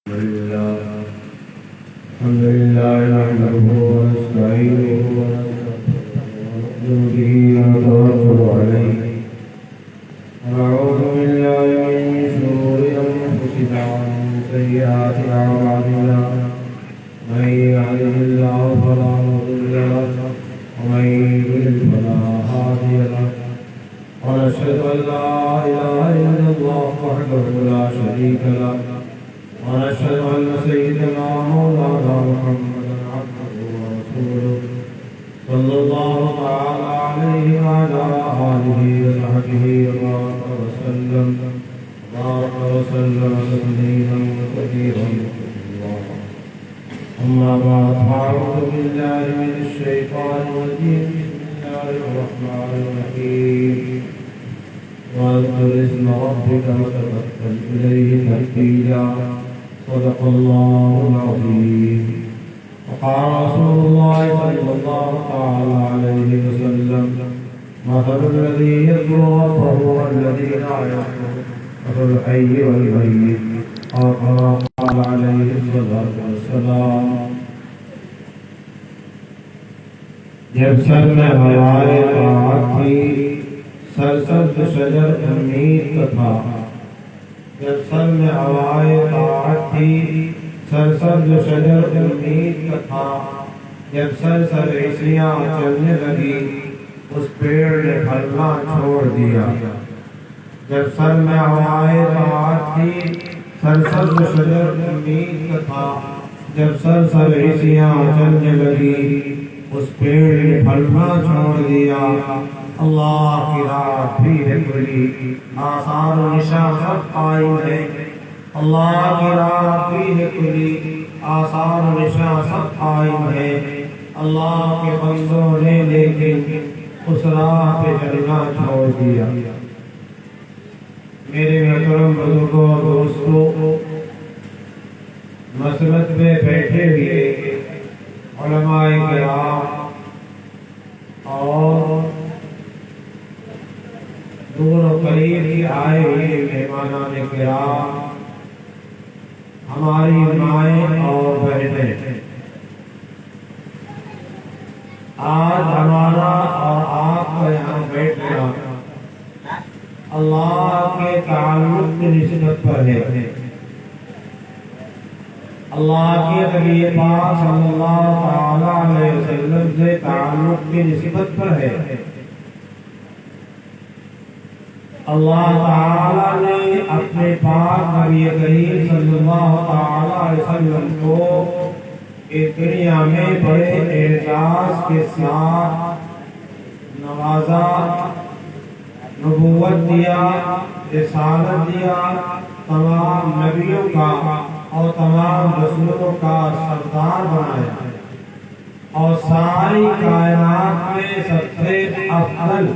الحمد لله نحمده ونستعينه ونستغفره به ونتوكل عليه ونعوذ بالله من شرور انفسنا ومن سيئات اعمالنا من يهده الله فلا مضل له ومن يضلل فلا هادي له ونشهد ان لا اله الا الله وحده لا شريك له ونشهد أن سيدنا مولانا محمدا عبده ورسوله صلى الله تعالى عليه وعلى آله وصحبه وبارك وسلم تسليما كثيرا أما بعد فأعوذ بالله من الشيطان الرجيم بسم الله الرحمن الرحيم واذكر اسم ربك وتبتل إليه تبتيلا صدق الله العظيم وقال رسول الله صلى الله تعالى عليه وسلم مثل الذي يذكر ربه والذي لا يذكر مثل الحي والميت أو كما قال عليه الصلاة والسلام جب سر میں ہوائے طاعت تھی سرسبز شجر امید کا تھا جب سر میں ہوائے طاعت تھی سرسبز شجر امید کا تھا جب سر عیسیاں چلنے لگی اس پیڑ نے پھلنا چھوڑ دیا جب سر میں ہوائے طاعت تھی سرسبز شجر امید کا تھا جب سر عیسیاں چلنے لگی اس پیڑ نے پھلنا چھوڑ دیا اللہ کی راہ بھی ہے کھلی آثار و نشان سب قائم ہے اللہ کی راہ بھی ہے کھلی آثار و نشان سب قائم ہے اللہ کے بندوں نے لیکن اس راہ پہ چلنا چھوڑ دیا میرے محترم بزرگوں اور دوستوں مسجد میں بیٹھے ہوئے علماء کرام اور دور و قریب کی آئے ہوئے مہمانان کرام ہماری مائیں اور بہنیں آج ہمارا اور آپ کا یہاں بیٹھنا اللہ کے تعلق کی نسبت پر ہے اللہ کے نبی پاک صلی اللہ تعالی علیہ وسلم سے تعلق کی نسبت پر ہے اللہ تعالی نے اپنے پاک نبی کریم صلی اللہ تعالی علیہ وسلم کو اس دنیا میں بڑے اعزاز کے ساتھ نوازا نبوت دیا رسالت دیا تمام نبیوں کا اور تمام رسولوں کا سردار بنایا اور ساری کائنات میں سب سے افضل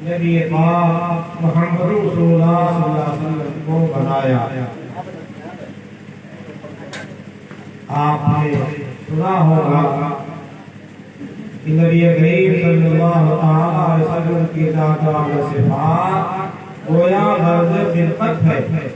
نبی پاک محمد رسول اللہ صلی اللہ علیہ وسلم کو بنایا آپ نے سنا ہوگا کہ نبی کریم صلی اللہ علیہ وسلم کی ذات و صفات گویا غرض خلقت ہے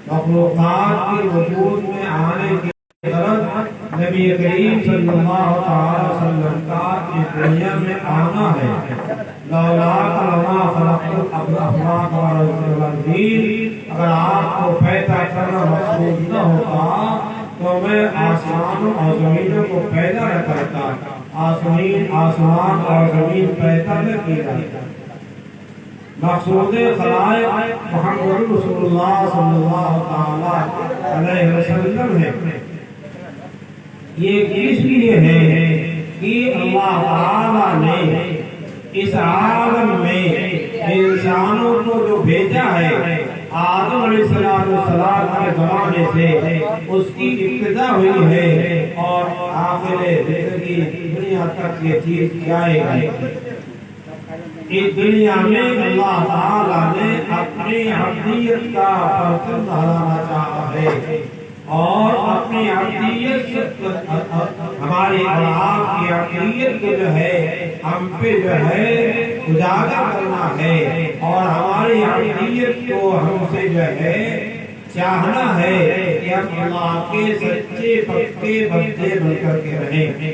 مخلوقات کے وجود میں آنے کی غرض نبی کریم صلی اللہ علیہ وسلم کا اس دنیا میں آنا ہے لولاک لما خلقت الافلاک والارضین اگر آپ کو پیدا کرنا مقصود نہ ہوتا تو میں آسمانوں اور زمینوں کو پیدا نہ کرتا آسمان اور زمین پیدا نہ کیا مقصود خلائق محمد رسول اللہ صلی اللہ علیہ وسلم ہے یہ اس لیے ہے کہ اللہ تعالی نے اس عالم میں انسانوں کو جو بھیجا ہے آدم علیہ السلام کے زمانے سے اس کی ابتدا ہوئی ہے اور آخر زندگی دنیا تک یہ چیز جائے گی اس دنیا میں اللہ تعالی نے اپنی عبدیت کا پرچم لہرانا چاہا ہے اور اپنی عبدیت ہماری اور آپ کی عبدیت کو جو ہے ہم پہ جو ہے اجاگر کرنا ہے اور ہماری عبدیت کو ہم سے جو ہے چاہنا ہے کہ ہم اللہ کے سچے پکے بندے بن کر کے رہیں،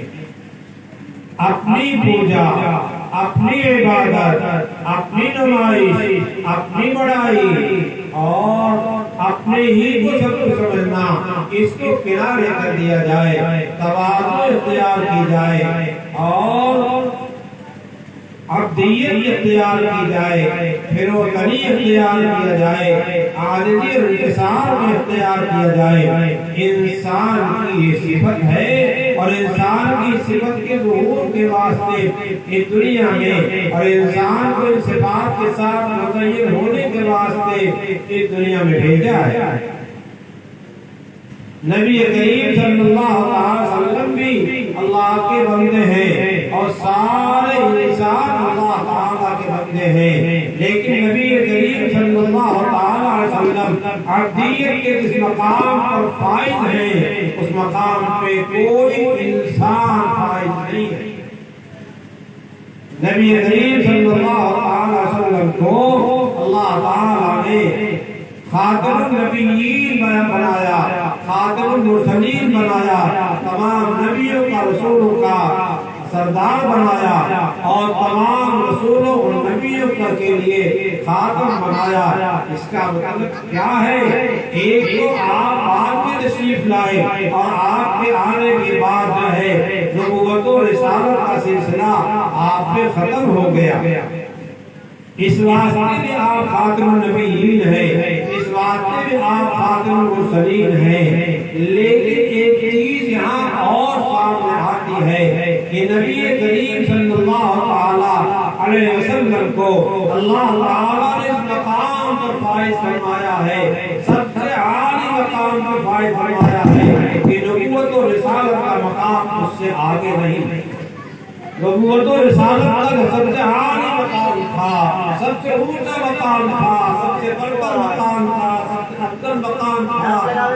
اپنی پوجا، اپنی عبادت، اپنی نمائش، اپنی بڑائی اور اپنے ہی کو سب کچھ سمجھنا، اس کو کنارے کر دیا جائے، تواضع اختیار کی جائے اور عبدیت اختیار کی جائے، فروتنی اختیار کیا جائے، عاجزی اور انکسار میں اختیار کیا جائے۔ انسان کی یہ صفت ہے اور انسان کی صفت کے ظہور کے واسطے اس دنیا میں اور انسان کو ان صفات کے ساتھ مزین ہونے کے واسطے اس دنیا میں بھیجا ہے۔ نبی کریم صلی اللہ علیہ وسلم بھی اللہ کے بندے ہیں اور سارے انسان اللہ تعالیٰ کے بندے ہیں، لیکن نبی کریم صلی اللہ علیہ وسلم عبدیت کے جس مقام پر فائز ہیں اس مقام پہ کوئی انسان فائز نہیں ہے۔ نبی کریم صلی اللہ علیہ وسلم کو اللہ تعالیٰ نے خاتم النبیین بنایا، خاتم المرسلین بنایا، تمام نبیوں کا رسولوں کا سردار بنایا اور تمام رسولوں اور نبیوں کے لیے خاتم بنایا۔ اس کا مطلب کیا ہے؟ ایک تو آپ بعد میں تشریف لائے اور آپ کے آنے کے بعد جو ہے نبوت و رسالت کا سلسلہ آپ پہ ختم ہو گیا، اس واسطے میں آپ خاتم النبیین ہیں، اس واسطے میں آپ خاتم المرسلین ہیں۔ لیکن ایک چیز یہاں اور سامنے آتی ہے کہ نبی کریم صلی اللہ علیہ وسلم کو اللہ تعالیٰ نے اس مقام پر فائز فرمایا ہے، سب سے عالی مقام پر فائز فرمایا ہے کہ نبوت و رسالت کا مقام اس سے آگے نہیں۔ نبوت و رسالت کا سب سے عالی مقام تھا، سب سے اونچا مقام تھا، سب سے برتر مقام تھا، سب سے افضل مقام تھا۔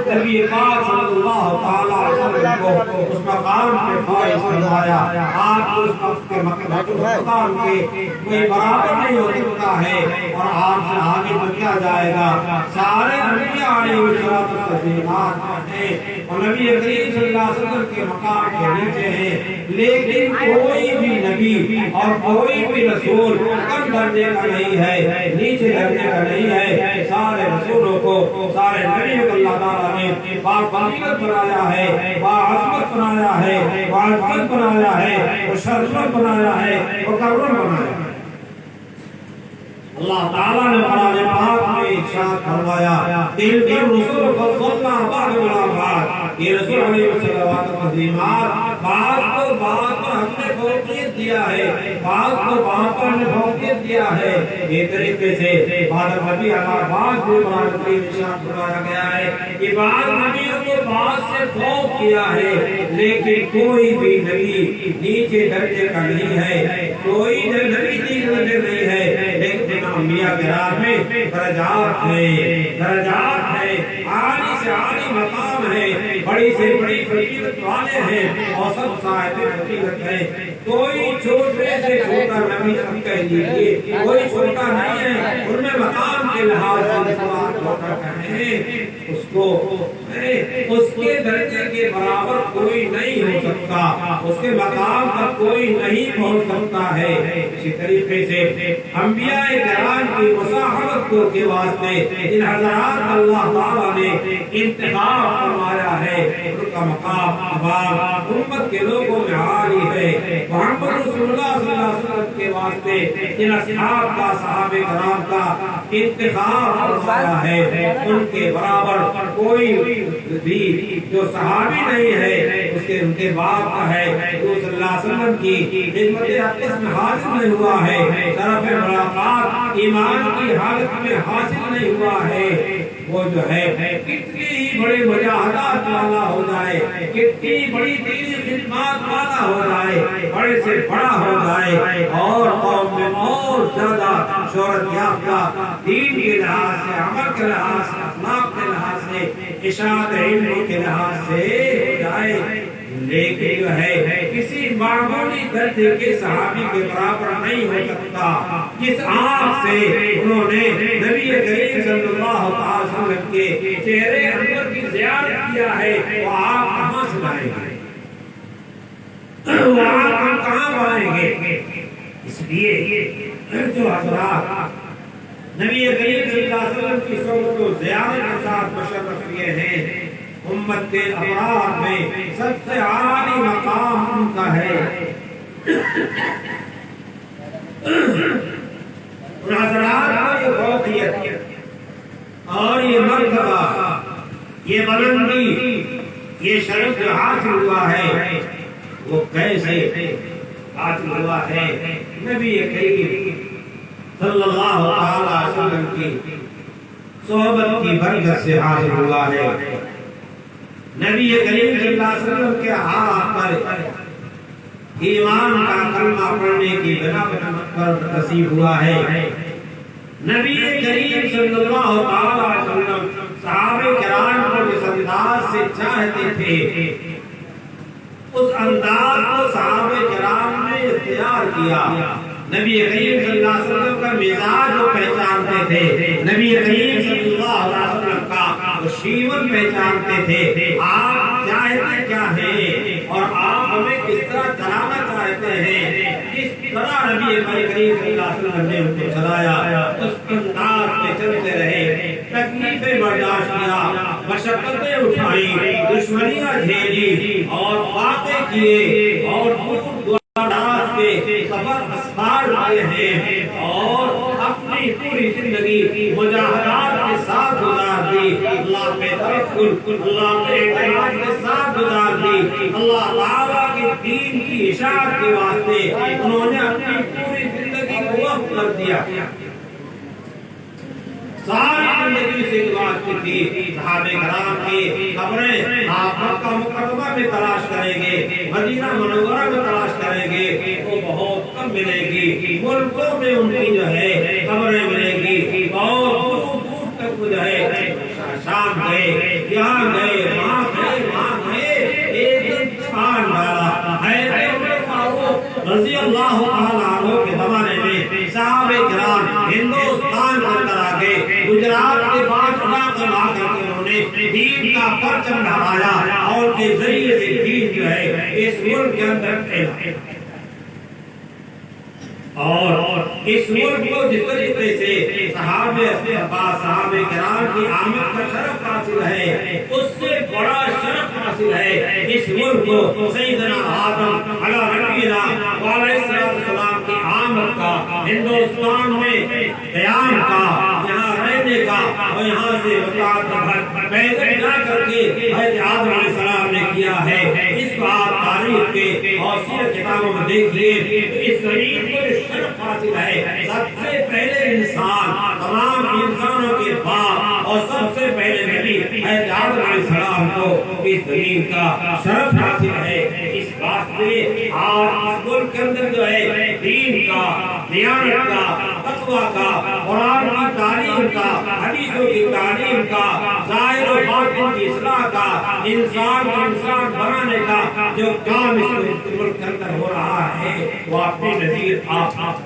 نبی پاک صلی اللہ تعالی علیہ وسلم کو اس مقام پہ فائز فرمایا۔ آپ اس وقت کے مقام کے کوئی برابر نہیں ہو سکتا ہے اور آپ سے آگے بڑھا جائے گا۔ سارے انبیاء علیہ السلام ہیں اور نبی کریم صلی اللہ علیہ وسلم کے مقام کے نیچے ہیں، لیکن کوئی بھی نبی اور کوئی بھی رسول کم درجے کا نہیں ہے، نیچے درجے کا نہیں ہے۔ سارے رسولوں کو، سارے نبیوں کو اللہ تعالیٰ نے بافضیلت بنایا ہے، باعظمت بنایا ہے، باعزت بنایا ہے، مشرف بنایا ہے، مکرم بنایا ہے۔ اللہ تعالیٰ نے قرآن پاک میں ارشاد فرمایا تلک الرسل فضلنا بعضهم علی بعض، یہ رسول علیہ الصلوات والتسلیمات بعض کو بعض پر ہم نے فوقیت دیا ہے، بعض کو بعض پر ہم نے فوقیت دیا ہے۔ یہ طریقے سے بعض نبی علی بعض کو قرآن میں ارشاد فرمایا گیا ہے کہ بعض نبیوں کو بعض سے فوق کیا ہے، لیکن کوئی بھی نبی نیچے درجے کا نہیں ہے، کوئی نبی نیچے درجے نہیں ہے، لیکن انبیاء کرام میں درجات ہیں، درجات ہیں، عالی سے عالی مقام ہے، بڑی سے بڑی فضیلت والے ہیں اور سب صاحب فضیلت ہیں۔ کوئی چھوٹے سے چھوٹا نبی اب کہہ لیجیے، کوئی چھوٹا نہیں ہے، ان میں مقام کے لحاظ سے چھوٹا کہیں اس کو اس کے درجے کے برابر کوئی نہیں ہو سکتا، اس کے مقام پر کوئی نہیں پہنچ سکتا ہے۔ اسی طریقے سے انبیاء کرام کی مصاحبت کو کے واسطے ان حضرات اللہ تعالیٰ نے انتخاب فرمایا ہے، ان کا مقام تمام امت کے لوگوں میں عالی ہے۔ محمد رسول اللہ صلی اللہ علیہ وسلم کے واسطے ان اصحاب کا، صحابہ کرام کا انتخاب فرمایا ہے، ان کے برابر کوئی بھی جو صحابی نہیں ہے اس کے ان کے بعد کا ہے، وہ صلی اللہ علیہ وسلم کی خدمت اقدس میں حاضر نہیں ہوا ہے، طرف ملاقات ایمان کی حالت میں حاصل نہیں ہوا ہے، وہ جو ہے کتنی ہی بڑے مجاہدات والا ہو جائے، کتنی بڑی دینی خدمات والا ہو جائے، بڑے سے بڑا ہو جائے اور قوم میں اور زیادہ شہرت یافتہ دین کے لحاظ سے، عمل کے لحاظ سے، اخلاق کے لحاظ سے، اشاعت علم کے لحاظ سے ہو جائے، لیکن جو ہے کسی معمولی درجے کے صحابی کے برابر نہیں ہو سکتا جس آنکھ سے انہوں نے نبی کریم صلی اللہ علیہ وسلم کے چہرے انور کی زیارت کیا ہے، وہ آپ کہاں سے لائیں گے، وہ آپ کہاں پائیں گے؟ اس لیے جو حضرات نبی کریم صلی اللہ علیہ وسلم کی صحبت و زیارت کے ساتھ مشرف کیے ہیں، امت کے افراد میں سب سے عالی مقام ان کا ہے۔ ان حضرات کو یہ فوقیت اور یہ مرتبہ، یہ بلندی، یہ شرف جو حاصل ہوا ہے وہ کیسے حاصل ہوا ہے؟ نبی کریم صلی اللہ علیہ وسلم کی صحبت کی برکت سے حاصل ہوا ہے۔ نبی کریم صلی اللہ علیہ وسلم کے ہاتھ پر ایمان کا کلمہ پڑھنے کی بنا پر نصیب ہوا ہے۔ نبی کریم صلی اللہ علیہ وسلم صحابہ کرام کو جس انداز سے چاہتے تھے اس انداز کو صحابہ کرام نے اختیار کیا۔ نبی کریم صلی اللہ علیہ وسلم کا مزاج وہ پہچانتے تھے، نبی کریم صلی اللہ علیہ وسلم کا وہ شیون پہچانتے تھے۔ آپ چاہتے کیا ہیں اور آپ ہمیں کس طرح چلانا چاہتے ہیں، کس طرح نبی کریم صلی اللہ علیہ وسلم نے ان کو چلایا، اس انداز میں چلتے رہے، تکلیفیں برداشت کیا، مشقتیں اٹھائیں، دشمنیاں جھیلی اور باتیں کیے اور دور دراز کے سفر اسفار کیے ہیں اور اپنی پوری زندگی مجاہدات کے ساتھ گزار دی، اللہ پہ توکل، اللہ پہ اعتماد کے ساتھ گزار دی، اللہ تعالیٰ کے دین کی اشاعت کے واسطے انہوں نے اپنی پوری زندگی کو وقف کر دیا۔ ساری زندگی سے دعا کی تھی، صحابہ کرام کی قبریں آپ مکہ مکرمہ میں تلاش کریں گے، مدینہ منورہ میں تلاش کریں گے، وہ بہت کم ملے گی، ملکوں میں ان کی جو ہے قبریں ملیں گی، بہت دور دور تک وہ جو ہے شام گئے، یہاں گئے، وہاں گئے، ایک دن چھان ڈالا ہے رضی اللہ عنہ کے زمانے میں صحابہ کرام ہندوستان کے اندر آگے گجرات کے 5 علاقے لا کر کے انہوں نے دین کا پرچم لہرایا اور ان کے ذریعے سے دین جو ہے اس ملک کے اندر پھیلا، اور اس ملک کو جس طریقے سے صحابہ کرام کی آمد کا شرف حاصل ہے، اس سے بڑا شرف حاصل ہے اس ملک کو سیدنا آدم علیہ نبینا علیہ السلام کی آمد کا، ہندوستان میں قیام کا، یہاں رہنے کا، اور یہاں سے پیدل جا کر کے حضرت آدم علیہ السلام نے کیا ہے۔ اس کو آپ تاریخ کے اور سیرت کتابوں میں دیکھیے، اس زمین کو شرف حاصل ہے، سب سے پہلے انسان، تمام انسانوں کے باپ اور سب سے پہلے نبی حضرت آدم علیہ السلام کو اس زمین کا شرف حاصل ہے۔ اس واسطے آج اس ملک کے اندر جو ہے دین کا، دیانت کا، تقوی کا، قرآن کی تعلیم کا، حدیثوں کی تعلیم کا، ظاہر و باطن کی اصلاح کا، انسان کو انسان بنانے کا جو کام اس ملک کے اندر ہو رہا ہے وہ اپنی نظیر آپ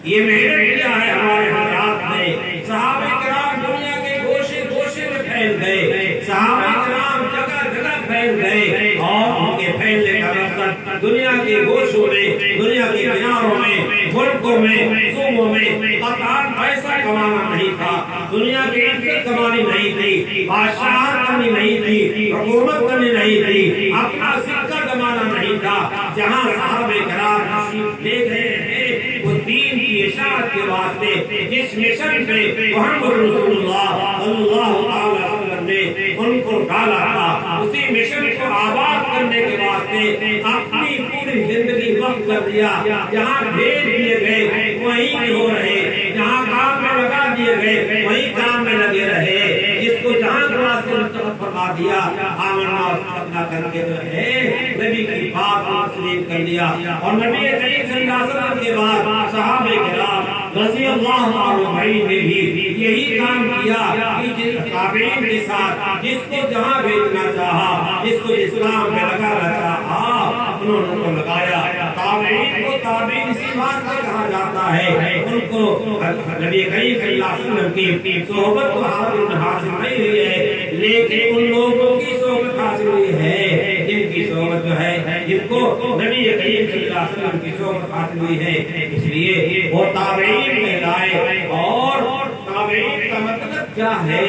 یہ محنت کیا ہے ہمارے حضرات نے۔ صحابہ کرام دنیا کے گوشے گوشے میں پھیل گئے، صحابہ کرام جگہ جگہ پھیل گئے، اور ان کے پھیلنے کا مقصد دنیا کے گوشوں میں، دنیا کے کناروں میں، ملکوں میں، صوبوں میں قطعاً پیسہ کمانا نہیں تھا، دنیا کی عزت کمانی نہیں تھی، بادشاہت کرنی نہیں تھی، حکومت کرنی نہیں تھی، اپنا سکہ کمانا نہیں تھا۔ جہاں صحابہ کرام تشریف لے گئے ہیں وہ دین کی اشاعت کے واسطے، جس مشن پہ محمد رسول اللہ صلی اللہ علیہ وسلم نے ان کو ڈالا تھا، اسی مشن کو آباد کرنے کے واسطے اپنی پوری زندگی وقف کر دیا۔ جہاں بھیج دیے گئے وہیں ہو رہے، جہاں کام میں لگا دیے گئے وہیں کام میں لگے رہے، جس کو جہاں تھوڑا سے منتخب فرما دیا آمنا اپنا کر کے جو ہے نبی کی بات کو تسلیم کر لیا۔ اور نبی کریم صلی اللہ علیہ وسلم کے بعد صحابہ کرام رضی اللہ عنہ نے بھی یہی کام کیا کہ تابعین کے ساتھ جس کو جہاں بھیجنا چاہا، جس کو اسلام میں لگانا چاہا، انہوں نے لگایا۔ تابعین کو تابعین اسی بات سے کہا جاتا ہے، ان کو نبی کریم صلی اللہ علیہ وسلم کی صحبت کو حاصل نہیں ہوئی ہے، لیکن ان لوگوں کی صحبت حاصل ہوئی ہے جن کی صحبت جو ہے، جن کو نبی کریم صلی اللہ علیہ وسلم کی صحبت حاصل ہوئی ہے، اس لیے وہ تابعین کہلائے۔ اور تابعین کا مطلب کیا ہے؟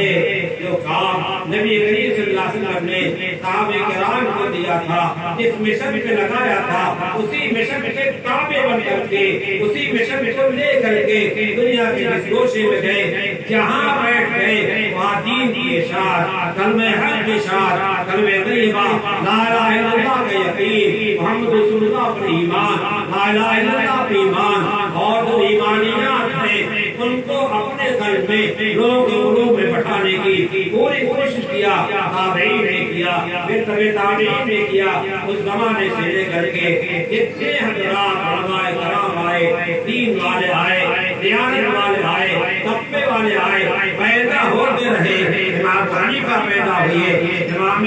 جو کام نبی کریم صلی اللہ علیہ وسلم نے صحابہ کرام کو دیا تھا، جس مشن پہ لگایا تھا، اسی مشن کے تابع بن کر کے، اسی مشن کو لے کر کے دنیا کے جس گوشے میں گئے، جہاں بیٹھ گئے، وہاں دین کی اشاعت، کلمہ حق کی اشاعت، کلمہ طیبہ، لا الہ الا اللہ کا یقین، محمد رسول اللہ پر ایمان، لا الہ الا اللہ پر ایمان، اور جو ایمانیات ہیں ان کو اپنے قلب میں، لوگوں کے قلوب میں بٹھانے کی پوری کوشش کیا۔ تابعین نے کیا، پھر تبع تابعین نے کیا۔ اس زمانے سے لے کر کے جتنے حضرات علماء کرام آئے، دین والے آئے، دیانت والے آئے، طبقے والے آئے، پیدا ہوتے رہے۔ امام حنیفہ پیدا ہوئے، امام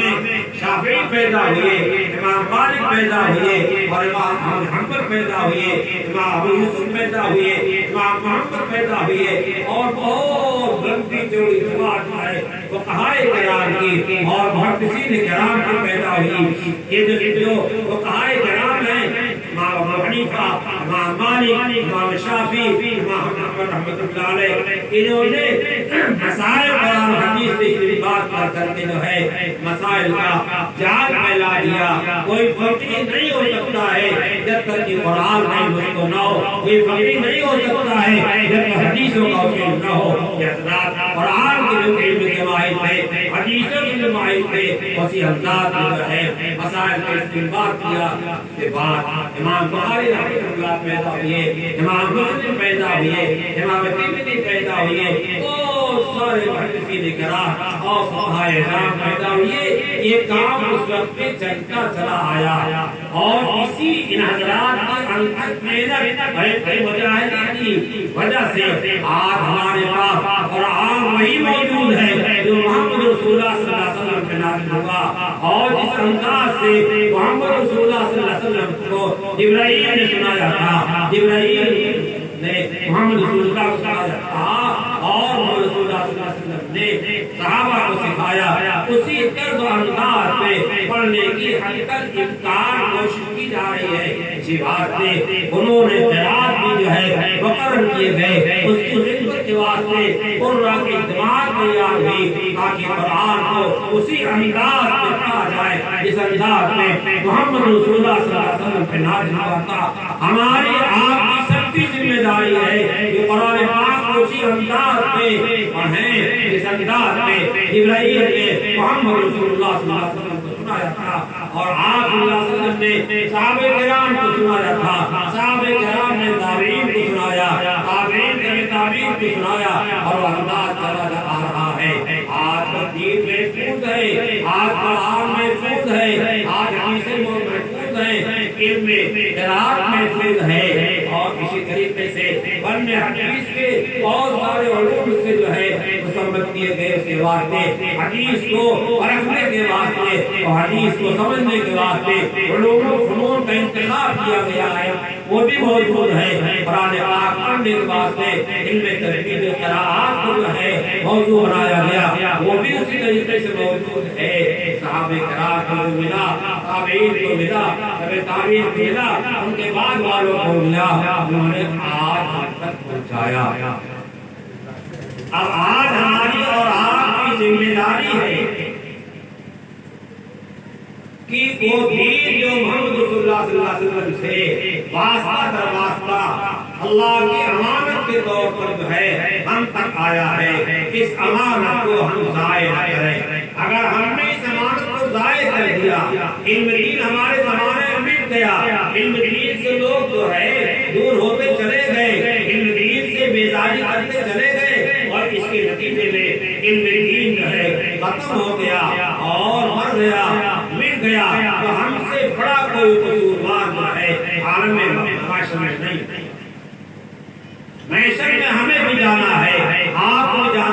شافعی پیدا ہوئے، امام مالک پیدا ہوئے، اور امام احمد حنبل پیدا ہوئے، امام ابو یوسف پیدا ہوئے، امام محمد پیدا ہوئے، اور بہت لمبی چوڑی جماعت ہے فقہائے کرام کی اور محدثین کرام کی پیدا ہوئی۔ یہ جو فقہائے کرام ہیں، امام ابو حنیفہ، امام مالک، امام شافعی، امام احمد رحمۃ اللہ علیہ، انہوں نے مسائل قرآن حدیث سے استنباط کر کے جو ہے مسائل کا جال پھیلا دیا۔ کوئی فقیہ نہیں ہو سکتا ہے جب تک کہ قرآن کا علم اس کو نہ ہو، کوئی فقیہ نہیں ہو سکتا ہے جب تک حدیثوں کا علم نہ ہو۔ یہ حضرات قرآن کے علم کے ماہر تھے، حدیثوں کے علم ماہر تھے، اسی انداز میں جو ہے مسائل کا استنباط کیا۔ کے بعد امام بخاری رحمۃ اللہ پیدا ہوئے، امام مسلم پیدا ہوئے، امام ترمذی پیدا ہوئے، بہت سارے محدثین کرام اور فقہائے کرام پیدا ہوئے۔ یہ کام اس وقت میں چلتا چلا آیا، اور اسی ان حضرات کی انتھک محنت بے مجاہدین کی وجہ سے آج ہمارے پاس قرآن وہی موجود ہے جو محمد رسول اللہ صلی اللہ علیہ وسلم پہ نازل ہوا، اور جس انداز سے محمد رسول اللہ صلی اللہ علیہ وسلم کو جبرائیل نے سنایا تھا، جبرائیل نے محمد رسول اللہ کو سنایا تھا، اور محمد رسول اللہ صلی اللہ علیہ وسلم نے صحابہ کو سکھایا، اسی طرز و انداز پہ پڑھنے کی حد تک امکان کوشش کی جا رہی ہے۔ اسی بات میں انہوں نے قرآن بھی جو ہے مقرر کیے گئے، اس کی خدمت کے واسطے قرآن کی دماغ تیار ہوئی تاکہ قرآن کو اسی انداز میں پڑھا جائے جس انداز میں محمد رسول اللہ صلی اللہ علیہ وسلم پہ نازل ہوا تھا۔ ہماری آپ کی سب کی ذمہ داری ہے کہ قرآن پاک کو اسی انداز میں پڑھیں جس انداز میں جبرائیل نے محمد رسول اللہ صلی اللہ علیہ وسلم کو سنایا تھا، اور آپ صلی اللہ علیہ وسلم نے صحابہ کرام کو سنایا تھا، صحابہ کرام نے تابعین کو سنایا، تابعین نے تابعین کو سنایا، اور وہ انداز چلا آ رہا ہے۔ آج دین محفوظ ہے، آج قرآن محفوظ ہے، آج حدیث محفوظ ہے، علم قرآن محفوظ ہے، اور اسی طریقے سے علم حدیث کے بہت سارے علوم سے جو ہے مسمت کیے گئے، اس کے واسطے حدیث کو پرکھنے کے واسطے اور حدیث کو سمجھنے کے واسطے علوم و فنون کا انتخاب کیا گیا ہے، وہ بھی موجود ہے۔ قرآن پاک پڑھنے کے واسطے علم تجوید قراءات کو جو ہے موضوع بنایا گیا، وہ بھی اسی طریقے سے موجود ہے۔ صحابہ کرام کو ملا، تابعین کو ملا، تابعین کو ملا، ان کے بعد والوں کو ملا، انہوں نے آج ہم تک پہنچایا۔ اب آج ہماری اور آپ کی ذمہ داری ہے کہ وہ دین جو محمد رسول اللہ صلی اللہ علیہ وسلم سے واسطہ در واسطہ اللہ کی امانت کے طور پر جو ہے ہم تک آیا ہے، اس امانت کو ہم ضائع نہ کریں۔ اگر ہم نے اس امانت کو ضائع کر دیا، علم دین ہمارے زمانے میں مٹ گیا، علم دین سے لوگ جو ہے دور ہوتے چلے گئے، علم دین سے بیزاری کرتے چلے گئے، اور اس کے نتیجے میں علم دین جو ہے ختم ہو گیا اور مر گیا، مٹ گیا، تو ہم سے بڑا کوئی قصوروار جو ہے عالم معاشرے میں نہیں۔ محشر میں ہمیں بھی جانا ہے، آپ کو جانا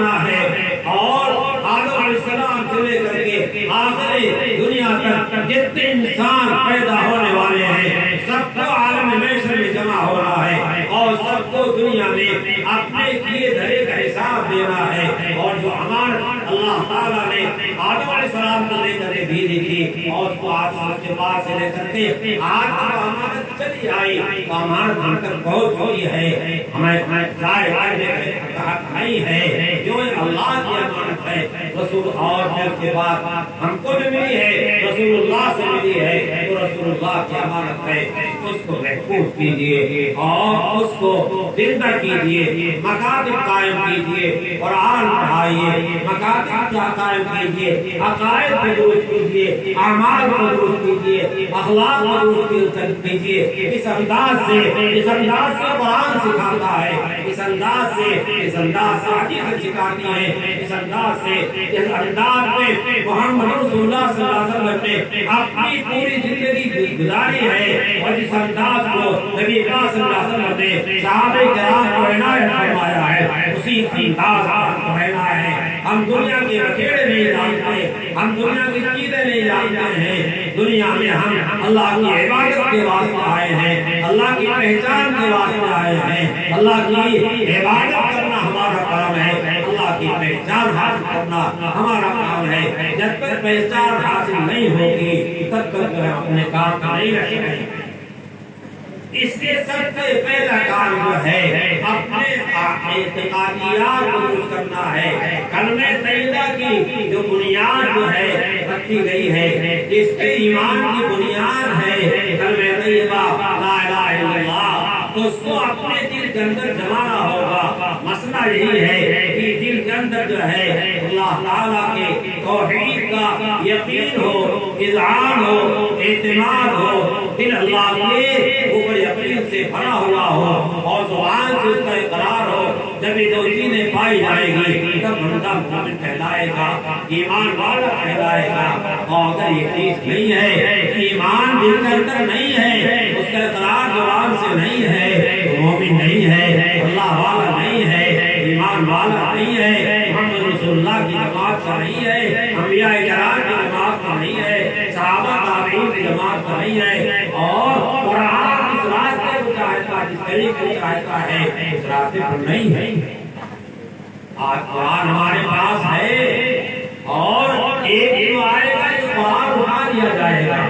آخر دنیا تک جتنے انسان پیدا ہونے والے ہیں سب کو عالم محشر میں جمع ہو رہا ہے اور سب کو دنیا میں اپنے کیے دھرے کا حساب دینا ہے اور جو امانت اللہ تعالیٰ نے آدم علیہ السلام کو دے کر بھیجی تھی اور اس کو آسمان کے پاس سے لے کر کے آج جو امانت چلی آئی تو امانت بن کر پہنچ ہوئی ہے ہمیں ظاہر نہیں ہے جو اللہ کی امانت ہے رسول اور پھر اس کے بعد ہم کو بھی ملی ہے رسول اللہ سے ملی ہے تو رسول اللہ کی امانت ہے اس کو محفوظ کیجیے اور اس کو زندہ کیجیے مکاتب قائم کیجیے قرآن پڑھائیے مکاتب کیا قائم کیجیے عقائد کو درست کیجیے اعمال کو درست کیجیے اخلاق کو درست کیجیے اس انداز سے قرآن سکھاتا ہے اس انداز سے حدیث سکھاتی ہے اس انداز میں محمد رسول اللہ صلی اللہ علیہ وسلم نے اپنی پوری زندگی گزاری ہے اور جس انداز کو نبی پاک صلی اللہ علیہ وسلم نے صحابہ کرام کو عنایت فرمایا ہے اسی انداز کو رہنا ہے ہم دنیا کے بکھیڑے نہیں جانتے ہم دنیا کی چیزیں نہیں جانتے ہیں دنیا میں ہم اللہ کی عبادت کے واسطے آئے ہیں اللہ کی پہچان کے واسطے آئے ہیں اللہ کی عبادت کرنا ہمارا کام ہے اللہ کی پہچان حاصل کرنا ہمارا کام ہے جب تک پہچان حاصل نہیں ہوگی تب تک اپنے کام کا نہیں رکھے گئے اس لیے سب سے پہلا کام جو ہے اپنے اعتقادیات کو درست کرنا ہے کلمہ طیبہ کی جو بنیاد جو ہے رکھی گئی ہے جس کے ایمان کی بنیاد ہے کلمہ طیبہ لا الہ الا اللہ اس کو اپنے دل کے اندر جمانا ہوگا مسئلہ یہی ہے کہ دل کے اندر جو ہے اللہ تعالیٰ کے توحید کا یقین ہو اذعان ہو اعتماد ہو دل اللہ کے اوپر یقین سے بھرا ہوا ہو اور زبان سے اس کا اقرار ہو جب یہ دو چیزیں پائی جائے گی تب بندہ مومن کہلائے گا ایمان والا کہلائے گا اور اگر یہ چیز نہیں ہے ایمان دل کے اندر نہیں ہے اس کا اقرار زبان سے نہیں ہے تو مومن نہیں ہے اللہ والا نہیں ہے ایمان والا نہیں ہے محمد رسول اللہ کی جماعت کا نہیں ہے انبیاء کرام کی جماعت کا نہیں ہے صحابہ تابعین کی جماعت کا نہیں ہے اور قرآن اس راستے کو چاہتا جس طریقے کو چاہتا ہے اس راستے پر نہیں ہے آج قرآن ہمارے پاس ہے اور ایک جو آئے گا جو قرآن اٹھا دیا جائے گا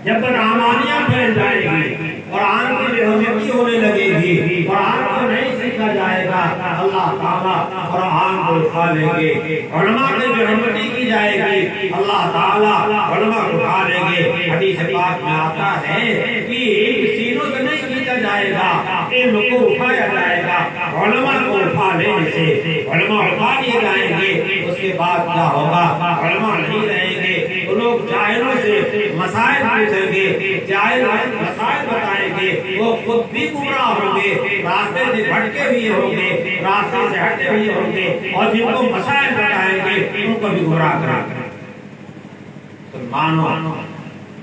جب بدعمانیاں پھیل جائے گی قرآن کی بے حرمتی ہونے لگے گی قرآن کو نہیں سیکھا جائے گا اللہ تعالیٰ قرآن کو اٹھا لیں گے علماء کی بے حرمتی کی جائے گی اللہ تعالیٰ علماء کو اٹھا لیں گے حدیث پاک میں آتا ہے کہ سینوں سے نہیں کھینچا جائے گا علم کو اٹھایا جائے گا علماء کو اٹھا لینے سے علماء اٹھا لیے جائیں گے اس کے بعد کیا ہوگا علماء نہیں رہیں گے تو لوگ جاہلوں سے مسائل پوچھیں گے جاہل مسائل بتائیں گے وہ خود بھی گمراہ ہوں گے راستے سے بھٹکے ہوئے ہوں گے راستے سے ہٹے ہوئے ہوں گے اور جن کو مسائل بتائیں گے ان کو بھی گمراہ کریں گے مسلمانوں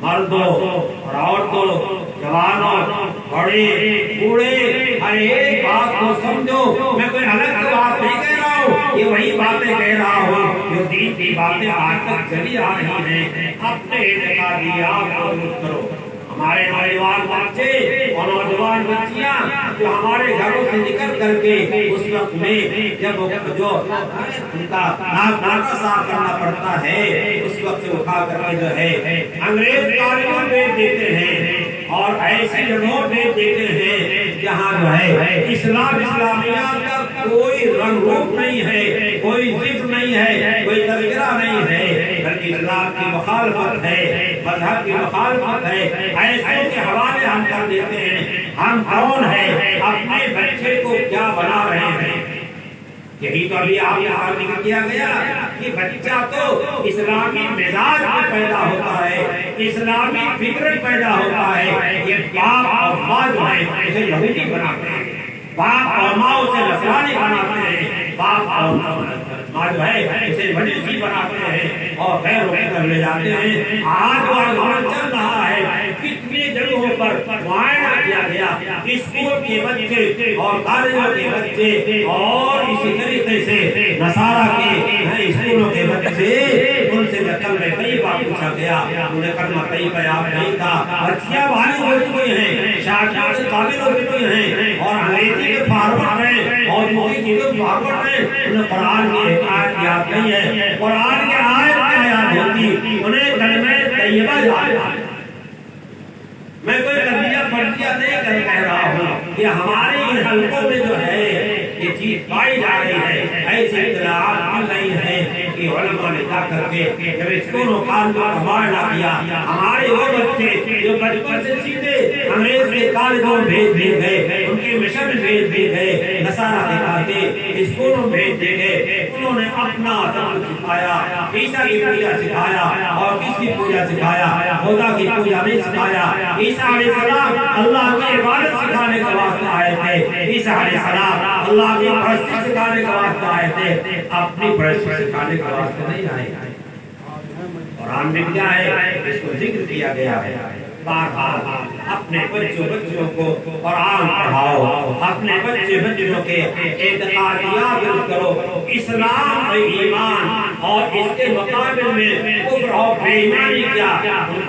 مردوں اور عورتوں جوانوں بڑے بوڑھے ہر ایک بات کو سمجھو میں کوئی الگ بات نہیں کہہ رہا ہوں یہ وہی باتیں کہہ رہا ہوں جو دین کی باتیں آج تک چلی آ رہی ہیں اپنے اعتقادیات کو درست کرو ہمارے نوجوان بچے اور نوجوان بچیاں جو ہمارے گھروں سے نکل کر کے اس وقت میں جب جو ان کا ناکا صاف کرنا پڑتا ہے اس وقت سے اٹھا کر کے جو ہے انگریز کالجوں میں دیتے ہیں اور ایسی جگہوں پہ دیتے ہیں جہاں جو ہے اسلامیات کا کوئی رنگ روپ نہیں ہے کوئی ذکر نہیں ہے کوئی تذکرہ نہیں ہے بلکہ اسلام کی مخالفت ہے مذہب کی مخالفت ہے ایسوں کے حوالے ہم کر دیتے ہیں ہم کون ہیں اپنے بچے کو کیا بنا رہے ہیں یہی تو ابھی آپ یہاں ذکر کیا گیا کہ بچہ تو اسلامی مزاج میں پیدا ہوتا ہے اسلامی فکر پیدا ہوتا ہے یہ باپ اور ماں جو ہے اسے یہودی بناتے ہیں باپ اور ماں اسے نصرانی بناتے ہیں باپ اور ماں جو ہے اسے مجوسی بناتے ہیں اور غیر وغیرہ لے جاتے ہیں آج وہ دور چل رہا ہے کتنی جگہوں پر معائنہ کیا گیا اسکول کے بچے اور کالجوں کے بچے اور اسی طریقے سے نصارہ کے اسکولوں کے بچے ان سے انہیں کلمہ طیبہ یاد نہیں تھا، بچیاں بالغ ہو چکی ہیں، شادیوں سے قابل ہو چکی ہیں اور انگریزی کے فارورڈ ہیں اور دوسری چیزوں کے فارورڈ ہیں، انہیں قرآن کی ایک آیت یاد نہیں ہے، قرآن کی آیت کیا یاد ہوتی، انہیں کلمہ طیبہ یاد ہے۔ میں کوئی قضیہ فرضیہ نہیں کہہ رہا ہوں، یہ ہمارے ان حلقوں میں جو ہے یہ چیز پائی جا رہی ہے، ایسی اطلاعات مل رہی ہیں کہ علماء نے جا کر کے جب اسکول و کالج کا تبادلہ کیا، ہمارے وہ بچے جو بچپن سے سیدھے انگریز کے کالجوں میں بھیج دیے گئے، ان کے مشن میں بھیج دیے گئے، نصارہ دکھاتے اسکولوں میں بھیج دیے گئے، انہوں نے اپنا سبق سکھایا، عیسیٰ کی پوجا سکھایا اور کس کی پوجا سکھایا، خدا کی پوجا نہیں سکھایا۔ عیسیٰ علیہ السلام اللہ کی عبادت سکھانے کا واسطہ آئے تھے، عیسیٰ علیہ السلام اللہ کی پرستش سکھانے کا واسطہ آئے تھے، اپنی پرستش سکھانے کا واسطہ نہیں آئے۔ قرآن میں کیا ہے اس کو ذکر کیا گیا ہے، بار اپنے بچوں کو قرآن پڑھاؤ، اپنے بچوں کے اعتقادیات درست کرو، اسلام و ایمان اور اس کے مقابل میں کفر اور بے ایمانی کیا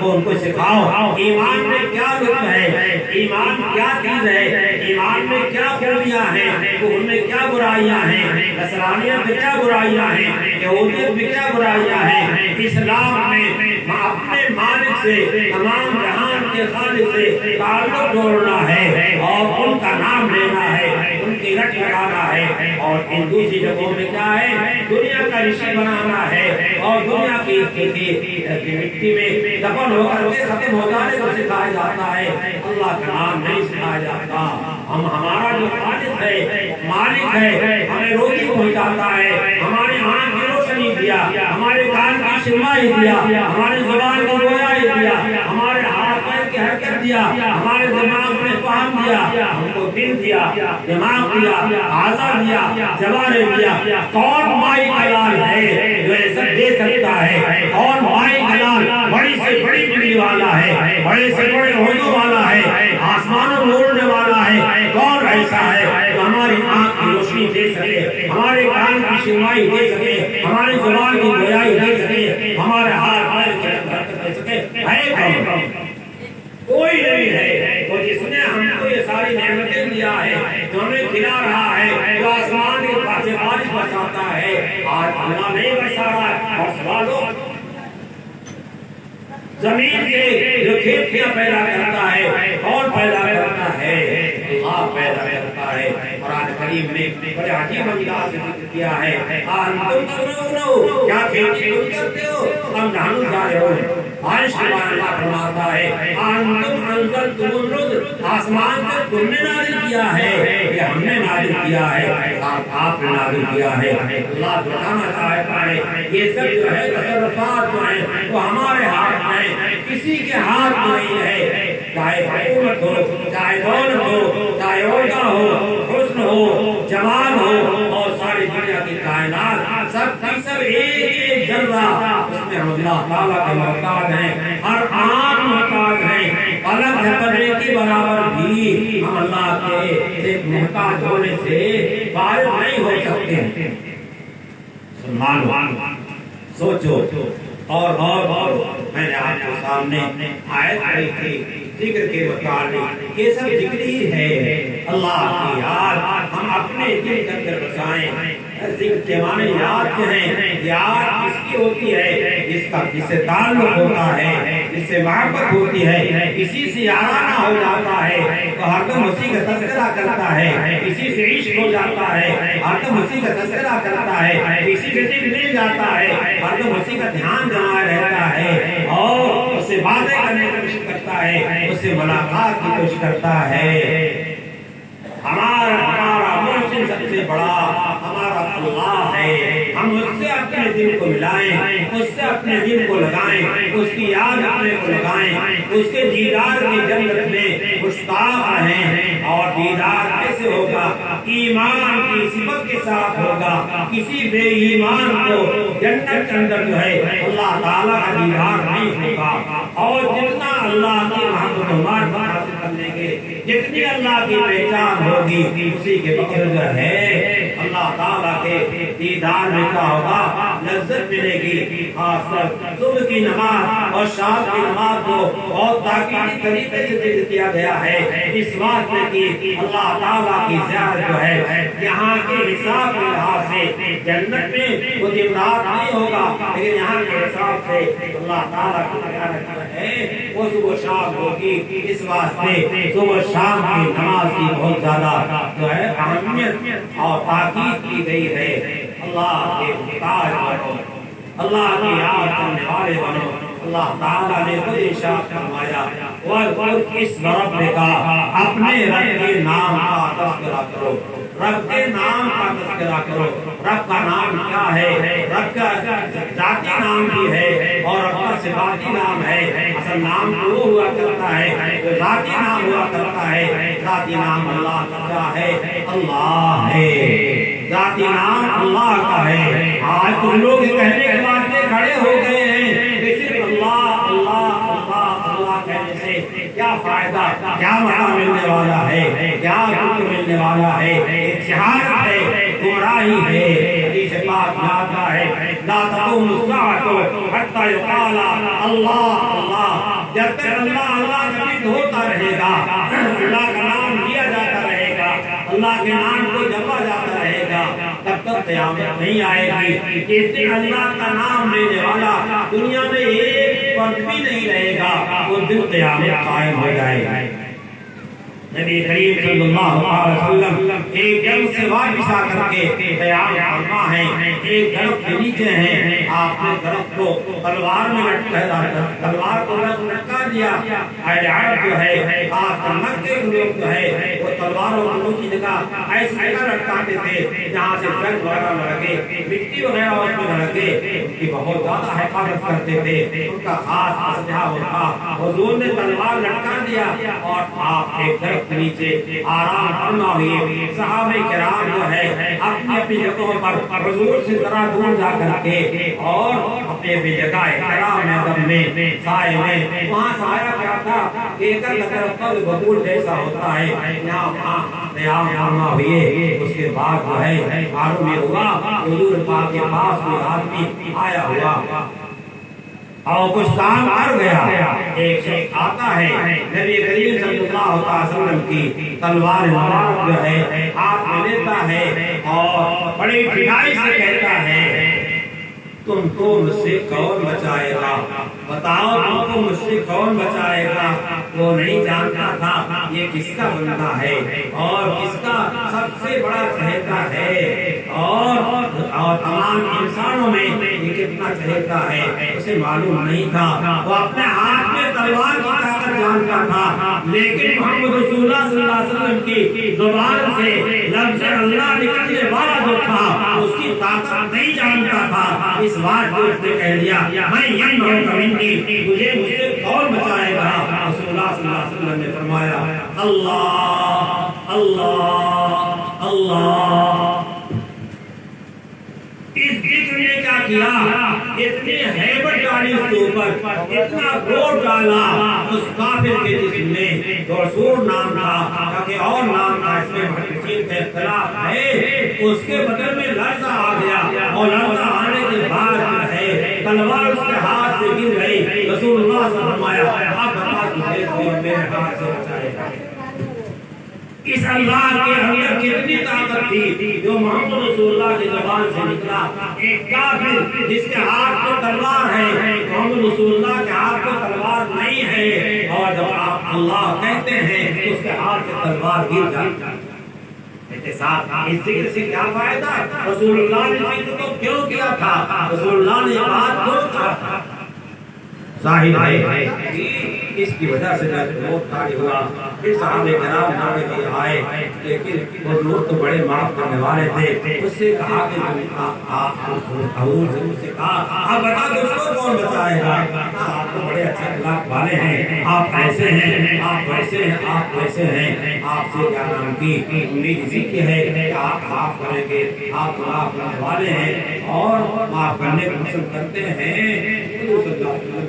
ان کو سکھاؤ، ایمان میں کیا لطف ہے، ایمان کیا چیز ہے، ایمان میں کیا خوبیاں ہیں، ان میں کیا برائیاں ہیں، نصرانیت میں کیا برائیاں ہیں، یہودیت میں کیا برائیاں ہیں، اسلام میں اپنے مالک سے، تمام جہان کے خالق سے تعلق جوڑنا ہے اور ان کا نام لینا ہے، ان کی رٹ لگانا ہے، اور ان دوسری جگہوں میں کیا ہے دنیا کا رشی بنانا ہے اور دنیا کی مٹی میں دفن ہو کر کے ختم ہو جانے کو سکھایا جاتا ہے، اللہ کا نام نہیں سکھایا جاتا۔ ہمارا جو خالق ہے، مالک ہے، ہمیں روزی پہنچاتا ہے، ہمارے آنکھ کی روشنی دیا، ہمارے کان کی سنوائی دیا، ہمارے زبان کی گویائی دیا، ہمارے ہاتھ پیر کی حرکت دیا، ہمارے دماغ میں فہم دیا، ہم کو دل دیا، دماغ دیا، اعضا دیا، جوارح دیا۔ کون مائی کلال ہے جو عزت دے سکتا ہے؟ کون مائی کلال بڑی سے بڑی بڑی والا ہے، بڑے سے بڑے عہدوں والا ہے، آسمانوں میں اڑنے والا ہے؟ کون ایسا ہے جو ہماری آنکھ کی روشنی دے سکے، ہمارے کان کی سنوائی دے سکے، ہماری زبان کی گویائی دے سکے، ہمارے ہاتھ پیر کی حرکت دے سکے؟ ہے کون؟ کوئی نہیں ہے۔ اور جس نے ہم کو یہ ساری نعمتیں دیا ہے، جو ہمیں کھلا رہا ہے، جو آسمان کے پاس سے بارش برساتا ہے، آج اللہ نہیں برسا رہا ہے، برسوا دو۔ زمین کے جو کھیتیاں پیدا کرتا ہے، کون پیدا کرتا ہے؟ اللہ پیدا کرتا ہے۔ قرآن کریم نے بڑے عجیب انداز سے ذکر کیا ہے، انتم تزرعون، کیا کھیتی تم کرتے ہو؟ ہم نحن زارعون۔ بارش کے بارے اللہ فرماتا ہے انتم انزلتم النزل، آسمان سے تم نے نازل کیا ہے، یہ ہم نے نازل کیا ہے، آپ نے نازل کیا ہے۔ اللہ بتانا چاہتا ہے یہ سب جو ہے تصرفات جو ہیں وہ ہمارے ہاتھ میں، کسی کے ہاتھ میں نہیں ہے، چاہے حکومت ہو، چاہے دولت ہو، چاہے عہدہ ہو، حسن ہو، جمال ہو، اور ساری دنیا کی کائنات سب کی سب ایک ذرہ اس میں ہم اللہ تعالیٰ کے محتاج ہیں، ہر آن محتاج ہیں، پلک جھپکنے کے برابر بھی ہم اللہ کے محتاج ہونے سے فارغ نہیں ہو سکتے۔ سوچو اور میں نے آپ کے سامنے آیت پڑھی تھی ذکر کے متعلق، یہ سب ذکر ہی ہے، اللہ کی یاد ہم اپنے دل کے اندر بسائیں۔ ذکر کے معنی یاد جو ہیں، یاد کس کی ہوتی ہے؟ جس سے تعلق ہوتا ہے، جس سے محبت ہوتی ہے، کسی سے یارانہ ہو جاتا ہے تو ہردم اسی کا تذکرہ کرتا ہے، کسی سے عشق ہو جاتا ہے ہردم اسی کا تذکرہ کرتا ہے، کسی سے دل مل جاتا ہے ہردم اسی کا دھیان جمع رہتا ہے اور اس سے باتیں کرنے کی کوشش کرتا ہے، اس سے ملاقات کی کوشش کرتا ہے۔ ہمارا محسن سب سے بڑا ہمارا اللہ ہے، ہم اس سے اپنے دل کو ملائیں، اس سے اپنے دل کو لگائیں، اس کی یاد اپنے کو لگائیں، اس کے دیدار کی جنت میں مشتاق رہیں۔ اور دیدار کیسے ہوگا؟ ایمان کی صفت کے ساتھ ہوگا۔ کسی بے ایمان کو جنت کے اندر جو ہے اللہ تعالیٰ کا دیدار نہیں ہوگا، اور جتنا اللہ کی محبت و معرفت حاصل کرنے کے، جتنی اللہ کی پہچان ہوگی، اسی کے بغیر جو ہے اللہ تعالیٰ کے دیدار میں کیا ہوگا؟ لذت ملے گی، خاص کر صبح کی نماز اور شام کی نماز کو بہت تاکیدی طریقے سے ذکر کیا گیا ہے اس بات میں کہ اللہ تعالیٰ کی زیارت جو ہے یہاں کے حساب کے لحاظ سے جنت میں وہ دن رات نہیں ہوگا، لیکن یہاں کے حساب سے اللہ تعالیٰ کی زیارت جو ہے وہ صبح شام ہوگی۔ اس واسطے صبح شام کی نماز کی بہت زیادہ جو ہے اہمیت اور تاکید کی گئی ہے۔ اللہ کے محتاج بنو، اللہ کی یاد کرنے والے بنو۔ اللہ تعالیٰ نے خود ارشاد فرمایا وَاذْكُرِ اسْمَ رَبِّكَ، اپنے رب کے نام کا تذکرہ کرو، رب کے نام کا تذکرہ کرو۔ رب کا نام کیا ہے؟ رب کا ذاتی نام بھی ہے اور رب کا صفاتی نام ہے۔ اصل نام تو وہ ہوا کرتا ہے جو ذاتی نام ہوا کرتا ہے۔ ذاتی نام اللہ کا ہے، اللہ ہے، ذاتی نام اللہ کا ہے۔ آج کچھ لوگ کہنے کے واسطے کھڑے ہو گئے ہیں کہ صرف اللہ اللہ اللہ اللہ کہنے سے کیا فائدہ، کیا مقام ملنے والا ہے، کیا دکھ ملنے والا ہے؟ ایک جہالت ہے، گمراہی ہے۔ حدیث پاک میں آتا ہے لا تقوم الساعة حتى يقال اللہ اللہ، جب تک اللہ اللہ کا ذکر ہوتا رہے گا، اللہ کا نام لیا جاتا رہے گا، اللہ کے نام کو جپا جاتا رہے گا، تب تک قیامت نہیں آئے گی۔ جس دن اللہ کا نام لینے والا دنیا میں ایک فرد بھی نہیں رہے گا، وہ دن قیامت قائم ہو جائے گا۔ نبی کریم صلی اللہ علیہ وسلم ایک جنگ سے واپس آ کر کے قیام فرما ہیں، ایک درخت کے نیچے ہیں، آپ نے درخت کو تلوار میں لٹکا، تلوار کو لٹکا دیا۔ اہل عرب جو ہے، خاص کر مکے کے لوگ جو ہے، وہ تلواروں کو اونچی جگہ ایسی جگہ لٹکاتے تھے جہاں سے جنگ وغیرہ نہ لگے، مٹی وغیرہ اس میں نہ لگے، ان کی بہت زیادہ حفاظت کرتے تھے، ان کا خاص اسلحہ ہوتا۔ حضور نے تلوار لٹکا دیا اور آپ ایک درخت نیچے آرام فرما ہوئے۔ صحابہ کرام جو ہے اپنی اپنی جگہوں پر حضور سے ذرا دور جا کر کے اور اپنے اپنی جگہ احترام ادب میں سائے میں، وہاں سایہ کیا تھا کہ ایک درخت پر بطور جیسا ہوتا ہے، یہاں وہاں قیام فرما ہوئے۔ اس کے بعد جو ہے معلوم یہ ہوا حضور پاک کے پاس کوئی آدمی آیا ہوا اور کچھ کام کر گیا۔ ایک شخص آتا ہے، نبی کریم صلی اللہ علیہ وسلم کی تلوار مبارک جو ہے ہاتھ میں لیتا ہے اور بڑی ٹھنڈائی سے کہتا ہے تم کو مجھ سے کون بچائے گا؟ بتاؤ تم کو مجھ سے کون بچائے گا؟ وہ نہیں جانتا تھا یہ کس کا بندہ ہے اور کس کا سب سے بڑا چہیتا ہے اور تمام انسانوں میں یہ کتنا چہیتا ہے، اسے معلوم نہیں تھا۔ وہ اپنے ہاتھ میں تلوار کی طاقت جانتا تھا، لیکن محمد رسول اللہ صلی اللہ علیہ وسلم کی زبان سے لفظ اللہ نکلنے والا جو تھا اس کی طاقت نہیں جانتا تھا۔ اس بات کو اس نے کہہ دیا میں مجھے مجھ سے کون بچائے گا؟ رسول اللہ صلی اللہ علیہ وسلم نے فرمایا اللہ اللہ اللہ۔ اس ذکر نے کیا کیا؟ اتنی ہیبت ڈالی اس کے اوپر، اتنا زور ڈالا اس کافر کے جسم میں، دورسور نام تھا کہ اور نام تھا، اس میں محدثین کا اختلاف ہے، اس کے بدن میں لرزہ آ گیا اور لرزہ آنے کے بعد جو ہے تلوار اس کے ہاتھ سے گر گئی۔ رسول اللہ صلی اللہ علیہ وسلم فرمایا اب بتا تجھے میرے ہاتھ سے بچائے گا۔ اس اللہ کے اندر کتنی طاقت تھی جو محمد رسول اللہ کی زبان سے نکلا۔ ایک کافر جس کے ہاتھ میں تلوار ہے، محمد رسول اللہ کے ہاتھ میں تلوار نہیں ہے، اور جب آپ اللہ کہتے ہیں تو اس کے ہاتھ سے تلوار گر جاتی ہے۔ اس ذکر سے کیا فائدہ؟ رسول اللہ نے ذکر کو کیوں کیا تھا؟ رسول اللہ نے یہ بات کیوں کہا تھا؟ ظاہر ہے اس کی وجہ سے جب موت طاری ہوا پھر صحابہ کرام نامے کے آئے، لیکن وہ لوگ تو بڑے معاف کرنے والے تھے۔ اس سے کہا کہ حضور سے کہا آپ بتا دو اس کو کون بچائے گا؟ آپ تو بڑے اچھے اخلاق والے ہیں، آپ ایسے ہیں، آپ ویسے ہیں، آپ ویسے ہیں، آپ سے کیا نام کی امید اسی کی ہے کہ آپ معاف کریں گے، آپ معاف کرنے والے ہیں اور معاف کرنے کو پسند کرتے ہیں۔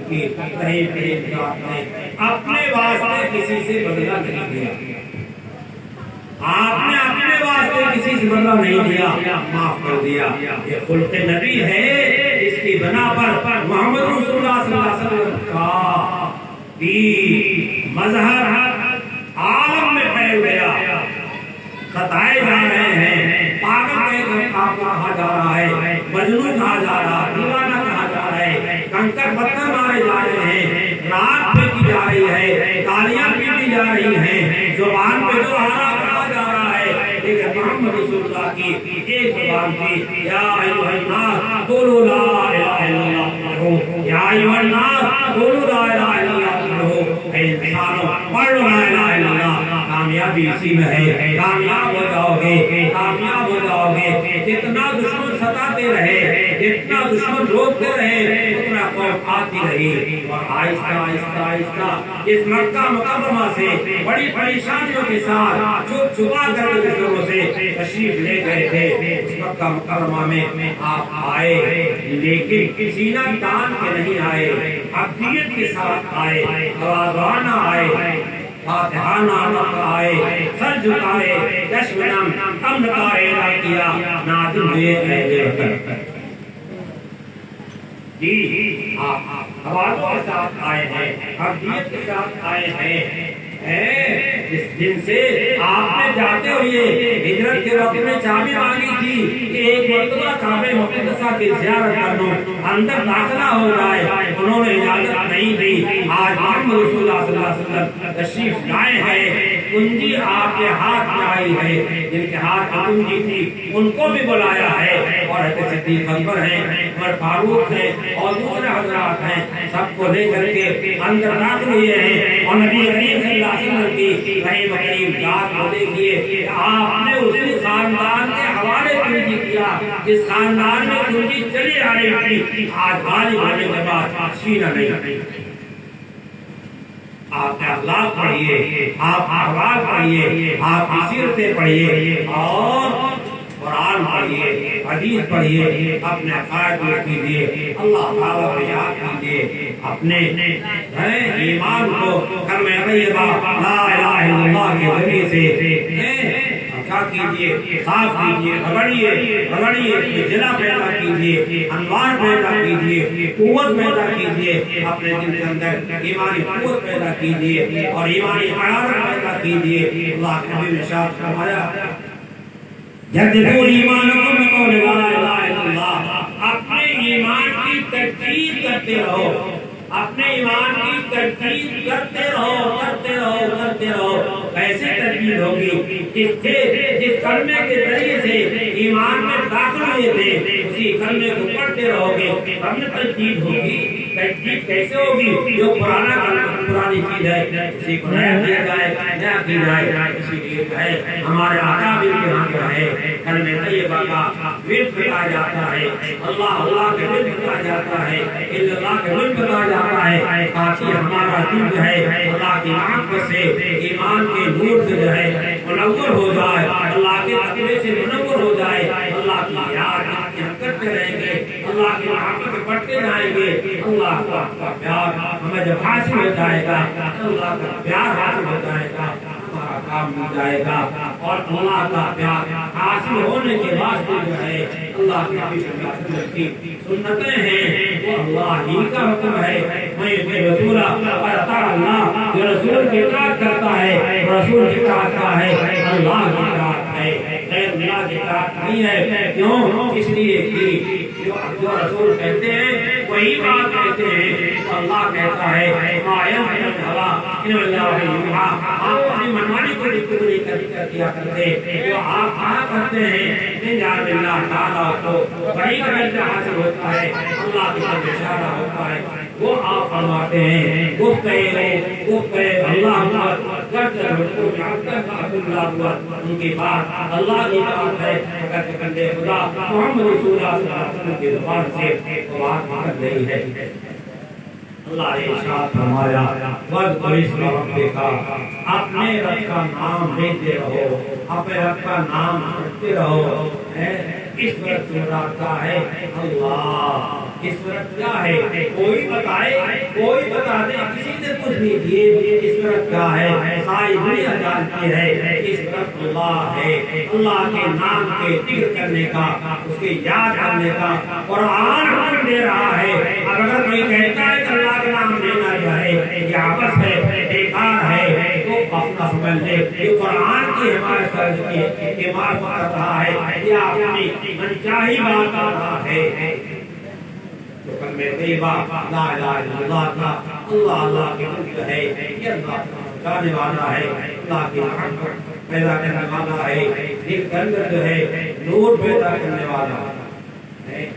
کی اپنے واسطے کسی سے بدلہ نہیں دیا، آپ نے اپنے واسطے کسی سے بدلہ نہیں دیا، معاف کر دیا۔ یہ خلق نبی ہے، اس کی بنا پر محمد رسول اللہ صلی اللہ علیہ وسلم کا دین مظہر عالم میں پھیل گیا، ستائے جا رہے ہیں، پاگل کہا جا رہا ہے، مجنون کہا جا رہا ہے، دیوانہ کہا جا رہا ہے، کنکر پتھر مارے جا رہے ہیں، رات پیٹی جا رہی ہے، تالیاں پیٹی جا رہی ہیں، زبان پہ جو آرا کہا جا رہا ہے، لیکن محمد رسول اللہ کی ایک زبان تھی، یا ایھا الناس قولوا لا الہ الا اللہ، یا ایھا الناس قولوا لا الہ الا اللہ، اے انسانوں پڑھ لا الہ الا اللہ۔ کامیابی اسی میں ہے، کامیاب ہو جاؤ گے، کامیاب ہو جاؤ گے۔ جتنا دشمن ستاتے رہے، جتنا دشمن روکتے رہے، اتنا خوف آتی رہی، اور آہستہ آہستہ آہستہ اس مکہ مکرمہ سے بڑی پریشانیوں کے ساتھ چھپ چھپا کر کے دشمنوں سے تشریف لے گئے تھے۔ اس مکہ مکرمہ میں آپ آئے، لیکن سینہ تان کے نہیں آئے، عقیدت کے ساتھ آئے، آوازانہ آئے، فاتحانہ آئے، سر جھکائے، دشمنم امن کا اعلان کیا، نازل ہوئے اے جی آپ حوالوں کے ساتھ آئے ہیں، عقیدت کے ساتھ آئے ہیں۔ جس دن سے آپ نے جاتے ہوئے ہجرت کے وقت میں چابی مانگی تھی کہ ایک مرتبہ کعبہ مقدسہ کی زیارت کر لوں، اندر داخلہ ہو جائے، انہوں نے اجازت نہیں دی۔ آج محمد رسول اللہ صلی اللہ علیہ وسلم تشریف لائے ہیں، کنجی آپ کے ہاتھ میں آئی ہے، جن کے ہاتھ میں کنجی تھی ان کو بھی بلایا ہے، اور حضرت صدیق اکبر ہیں، عمر فاروق ہیں، اور دوسرے حضرات ہیں، سب کو لے کر کے اندر داخل ہوئے ہیں، اور نبی کریم صلی اللہ علیہ وسلم کی رحیم کریم ذات کو دیکھیے کہ آپ نے اسی خاندان کے حوالے کنجی کیا جس خاندان میں کنجی چلی آ رہی تھی، آج غالب ہونے کے بعد سینہ نہیں۔ آپ کے اخلاق پڑھیے، آپ احوال پڑھیے، آپ کی سیرتیں پڑھیے، اور قرآن پڑھیے، حدیث پڑھیے، اپنے عقائد کو کیجیے، اللہ تعالیٰ کو یاد کیجیے، اپنے ایمان کو کلمہ طیبہ لا الہ الا اللہ کے ذریعے سے کیا کیجیے، صاف کیجیے، رگڑیے، جلا پیدا کیجیے، انوار پیدا کیجیے، قوت پیدا کیجیے، اپنے دل کے اندر ایمانی قوت پیدا کیجیے، اور ایمانی حرارت پیدا کیجیے۔ اللہ کے حبیب نے ارشاد فرمایا، جددوا ایمانکم بقول لا الہ الا اللہ، اپنے ایمان کی تجدید کرتے رہو، اپنے ایمان کی تجدید کرتے رہو، کرتے رہو، کرتے رہو۔ کیسے تجدید ہوگی؟ جس کلمے کے ذریعے سے ایمان میں داخل ہوئے تھے اسی کلمے کو پڑھتے رہو گے، تب میں تجدید ہوگی۔ تجدید کیسے ہوگی؟ جو پرانا کلمہ پرانی چیز ہے اسی کو نیا کیا جائے، نیا کی جائے۔ اسی لیے ہے ہمارے اکابر کے یہاں جو ہے کلمہ طیبہ کا ورد بتایا جاتا ہے، اللہ اللہ کے ورد بتایا جاتا ہے، اللہ کے ورد بتایا جاتا ہے، تاکہ ہمارا دل جو ہے اللہ کی محبت سے، ایمان کے نور سے جو ہے منور ہو جائے، اللہ کے تقوی سے منور ہو جائے، اللہ کی یاد کرتے رہیں گے، اللہ کی محبت بڑھتے جائیں گے، اللہ کا پیار ہمیں جب حاصل ہو جائے گا، اللہ کا پیار حاصل ہو جائے گا، ہمارا کام مل جائے گا، اور اللہ کا پیار حاصل ہونے کے بعد جو ہے اللہ کے حبیب صلی اللہ علیہ وسلم کی سنتیں ہیں، وہ اللہ ہی کا حکم ہے۔ میں رسول اللہ، جو رسول کی اطاعت کرتا ہے، رسول کی اطاعت کا ہے، اللہ کی اطاعت ہے، غیر اللہ کی اطاعت نہیں ہے۔ کیوں؟ اس لیے کہ جو رسول کہتے ہیں وہی بات کہتے ہیں، اللہ کہتا ہے آپ اپنی منمانی کو نہیں کیا کرتے، جو آپ کہا کرتے ہیں جان اللہ تعالیٰ کو بڑی قدر حاصل ہوتا ہے، اللہ کی طرف اشارہ ہوتا ہے، وہ آپ فرماتے ہیں اللہ ان کی بات اللہ کی بات ہے، اگر بندے خدا محمد رسول اللہ صلی اللہ علیہ وسلم کی زبان سے بات نکل رہی ہے۔ اللہ نے ارشاد فرمایا وَاذْكُرِ اسْمَ رَبِّكَ، اپنے رب کا نام لیتے رہو، اپنے رب کا نام پڑھتے رہو۔ اس وقت مراد کیا ہے؟ اللہ۔ اس وقت کیا ہے؟ کوئی بتائے، کوئی بتا دے، کسی نے کچھ نہیں دیے۔ اس وقت کیا ہے؟ ساری دنیا جانتی ہے اس وقت اللہ ہے۔ اللہ کے نام کے ذکر کرنے کا، اس کے یاد کرنے کا قرآن حکم دے رہا ہے فرض کی عمارت کر رہا ہے یا اپنی منچاہی بات کر رہا ہے؟ تو کلمہ طیبہ لا الہ الا اللہ کا اللہ اللہ کے ملک ہے، یہ اللہ جانے والا ہے، اللہ کی محبت پیدا کرنے والا ہے، دل کے اندر جو ہے نور پیدا کرنے والا ہے۔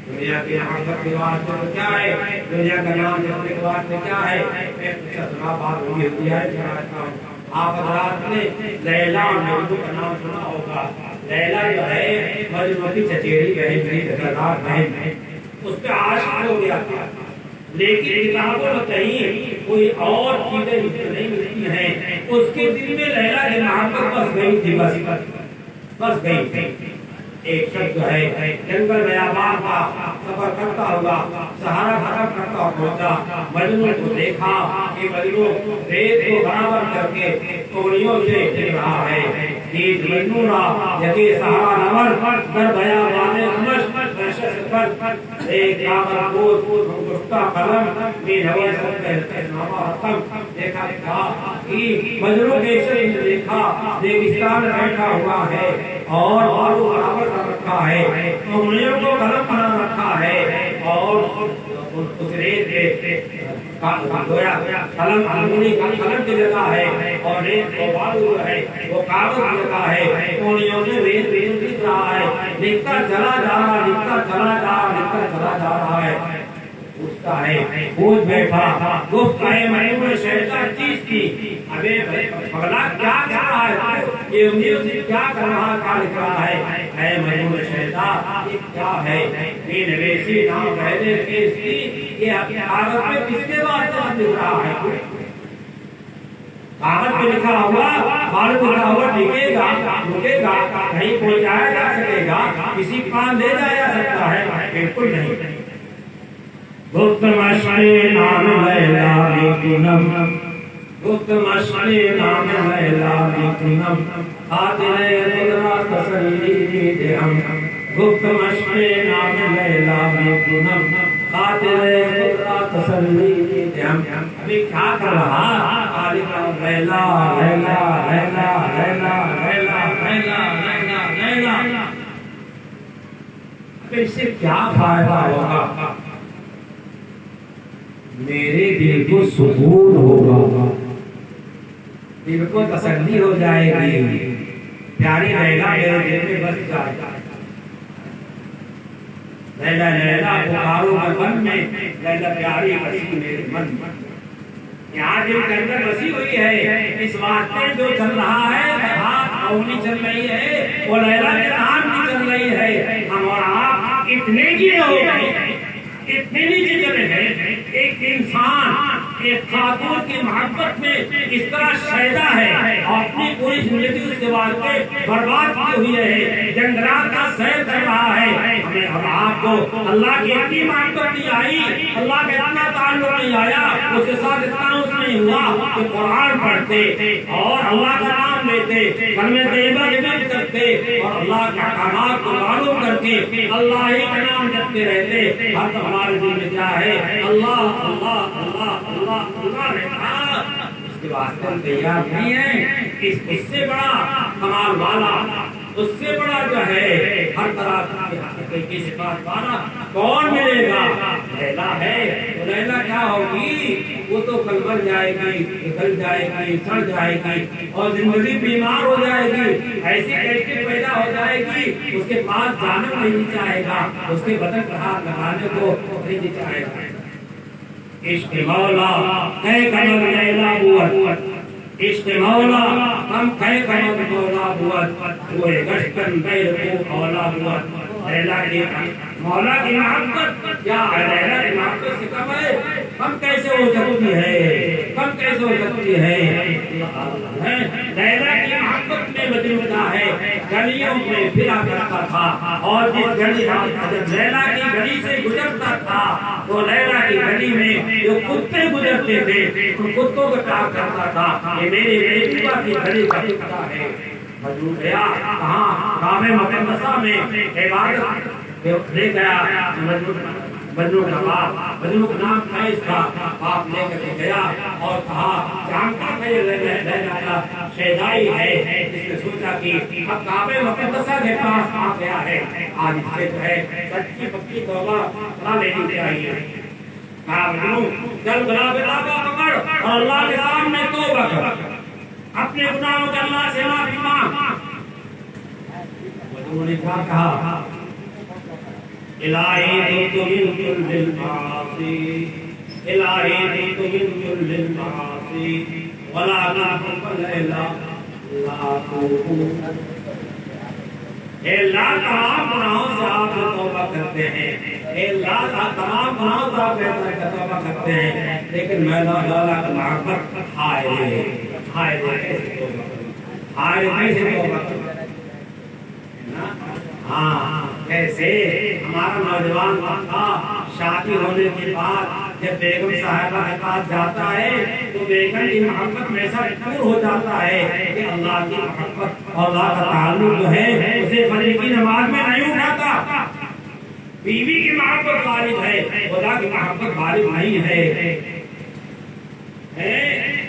دنیا کی محبت کے واسطے تو کیا ہے، دنیا کا نام جپنے کے واسطے کیا ہے؟ ایک سنا بات ہوئی ہے، آپ حضرات نے لیلا اور مجنون کا نام سنا ہوگا۔ لیلا جو ہے مجنون کی چچیری بہن تھی، جگردار بہن ہے، اس پہ عاشق ہو گیا تھا، لیکن کتابوں میں کہیں کوئی اور چیزیں نہیں ملتی ہیں، اس کے دل میں لیلا کی محبت بس گئی تھی، بس گئی تھی۔ ایک شخص جو ہے جنگل بیابان کا سفر کرتا ہوا سہارا ختم کرتا پہنچا، مجنون کو دیکھا کہ مجنون ریت کو برابر کر کے کوڑیوں سے گر رہا ہے، نیز مجنورا یکی سہارا نور در بیابان دمشق پر ایک کامر بود گفتہ قلم میں نویست کا نامہ رقم دیکھا کہ مجنون کیسے دیکھا ریگستان بیٹھا ہوا ہے اور بالو برابر کر رکھا ہے، انگلیوں کو قلم بنا رکھا ہے اور اس ریت پہ گویا قلم انگلی کا قلم کی جگہ ہے اور ریت کو بالو جو ہے وہ کاغذ کی جگہ ہے، انگلیوں سے ریت لکھ رہا ہے، لکھتا چلا جا رہا، لکھتا چلا جا رہا، لکھتا چلا جا رہا ہے۔ پوچھتا ہے، پوچھ بیٹھا، گفت ہے مجنون شیطان چیز کی، ابے پگلا کیا کر رہا ہے، یہ انگلیوں سے کیا کر رہا، کیا لکھ رہا ہے؟ اے مجنون شیطان یہ کیا ہے؟ یہ نویسی نام رہنے کے اس کی یہ کاغذ پہ کس کے واسطے لکھ رہا ہے؟ کاغذ پہ لکھا ہوا، بالو لکھا ہوا ٹکے گا، رکے گا، کہیں پہنچایا جا سکے گا، کسی کام لے جایا جا سکتا ہے؟ بالکل نہیں۔ گفت مشقِ نام لیلا بکنم، گفت مشقِ نام لیلا بکنم، خاطر خدا تسلی دے ہم، گفت مشقِ نام لیلا بکنم، خاطر خدا تسلی دے ہم۔ ابھی کیا کر رہا؟ لیلا لیلا لیلا لیلا لیلا لیلا لیلا لیلا، اب اس سے کیا فائدہ ہوگا؟ میرے دل کو سکون ہوگا، دل کو تسلی ہو جائے گی، پیاری لیلا میرے دل میں بس جائے گا۔ لیلا لیلا پکارو میں من میں، لیلا پیاری بسی میرے من میں، یہاں دل کے اندر بسی ہوئی ہے، اس واسطے جو چل رہا ہے ہاتھ اونی چل رہی ہے، وہ لیلا کے نام کی چل رہی ہے۔ ہم اور آپ اتنے کی ہو گئے، اتنے نیچے چلے گئے، ایک انسان ایک خاتون کی محبت میں اس طرح شیدا ہے اور اپنی پوری زندگی اس کے واسطے برباد کی ہوئی ہے، جنگلات کا سیر کر رہا ہے۔ ہمیں اور آپ کو اللہ کی اتنی محبت نہیں آئی، اللہ کا اتنا تعلق نہیں آیا، اس کے ساتھ اتنا اس نہیں ہوا کہ قرآن پڑھتے اور اللہ کا نام لیتے، کلمہ طیبہ جب کرتے اور اللہ کے احکامات کو معلوم کر کے اللہ ہی کا نام جپتے رہتے، ہر تو ہمارے دل میں کیا ہے؟ اللہ اللہ اللہ اللہ اللہ رہتا۔ اس کے واسطے ہم تیار نہیں ہیں، اس سے بڑا کمال والا، اس سے بڑا جو ہے ہر طرح کی صفات والا کون ملے گا؟ لیلا ہے، تو لیلا کیا ہوگی؟ وہ تو کل بن جائے گی، نکل جائے گی، چڑھ جائے گی اور زندگی بیمار ہو جائے گی، ایسی کیفیت پیدا ہو جائے گی، اس کے پاس جانا نہیں چاہے گا، اس کے بدن پر ہاتھ لگانے کو نہیں چاہے گا۔ عشق مولا ہے کمر لیلا بوت، عشق مولا ہم ہے کمر مولا بوت، وہ گشتن بیر کو مولا بوت۔ لیلا کی مولا کی محبت کیا ہے؟ لیلا کی محبت سے کم ہے؟ کم کیسے ہو سکتی ہے؟ کم کیسے ہو سکتی ہے؟ لیلا کی محبت میں مجنون ہے، گلیوں میں پھرا کرتا تھا اور جس گلی لیلا کی گلی سے گزرتا تھا تو لیلا کی گلی میں جو کتے گزرتے تھے ان کتوں کو ٹاک کرتا تھا، یہ میری بیٹی کی گلی کا کتا ہے۔ مجنون گیا کہاں؟ کعبہ مقدسہ میں عبادت لے گیا، مجنون بنو کا نام قیس تھا، آپ لے کر کے گیا اور کہا جانتا تھا یہ لیلا شیدائی ہے، اس نے سوچا کہ اب کعبہ مقدسہ کے پاس آ گیا ہے، آج اس سے جو ہے سچی پکی توبہ کرا لینی چاہیے۔ جب گلا پکڑ اور اللہ کے سامنے توبہ کر، اپنے گناہوں کے اللہ سے معافی مانگ۔ انہوں نے کیا کہا؟ الہی تو من کل المعاصی، الہی تو من کل المعاصی ولا تقبل الا اے اللہ تمام گناہوں سے آپ توبہ کرتے ہیں، اے اللہ تمام گناہوں سے آپ توبہ کرتے ہیں، لیکن میں اللہ کی محبت ہائے کیسے توبہ کروں؟ ہاں کیسے؟ ہمارا نوجوان تھا، شادی ہونے کے بعد جب بیگم صاحبہ کے پاس جاتا ہے تو بیگم کی محبت میں ایسا دور ہو جاتا ہے کہ اللہ کی محبت اور اللہ کا تعلق جو ہے اسے فجر کی نماز میں نہیں اٹھاتا۔ بیوی کی محبت غالب ہے، خدا کی محبت غالب نہیں ہے۔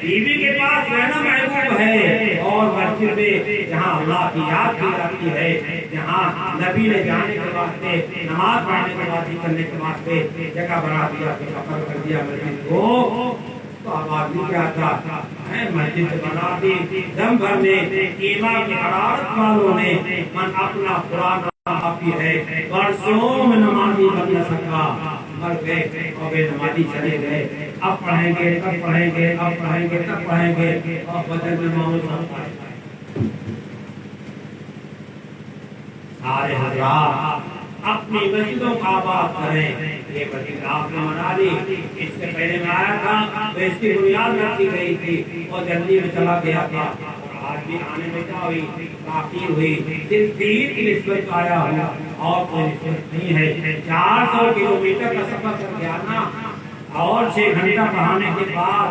بیوی کے پاس رہنا محبوب ہے، اور مسجد میں جہاں اللہ کی یاد کی جاتی ہے، جہاں نبی نے جانے کے واسطے، نماز پڑھنے کے واسطے، کرنے کے واسطے جگہ بنا دیا، فخر کر دیا مسجد کو، تو اب آدمی کیا تھا؟ مسجد بنا دی دم بھرنے، ایمان کی حرارت والوں نے من اپنا قرآن کافی ہے، برسوں میں نمازی بن نہ سکا، مر گئے اور بے نمازی چلے گئے۔ اب پڑھیں گے، تب پڑھیں گے، اب پڑھیں گے، تب پڑھیں گے، اور بدل میں معمول سب سارے حضرات اپنی مسجدوں کا آباد کریں۔ یہ مسجد آپ نے بنا لی، اس سے پہلے میں آیا تھا تو اس کی بنیاد رکھی گئی تھی اور جلدی میں چلا گیا تھا، اور آج بھی آنے میں کیا ہوئی؟ تاخیر ہوئی۔ صرف 3 کی نسبت آیا ہوں اور کوئی نسبت نہیں ہے۔ 400 کلومیٹر کا سفر کر کے آنا اور 6 گھنٹہ پڑھانے کے بعد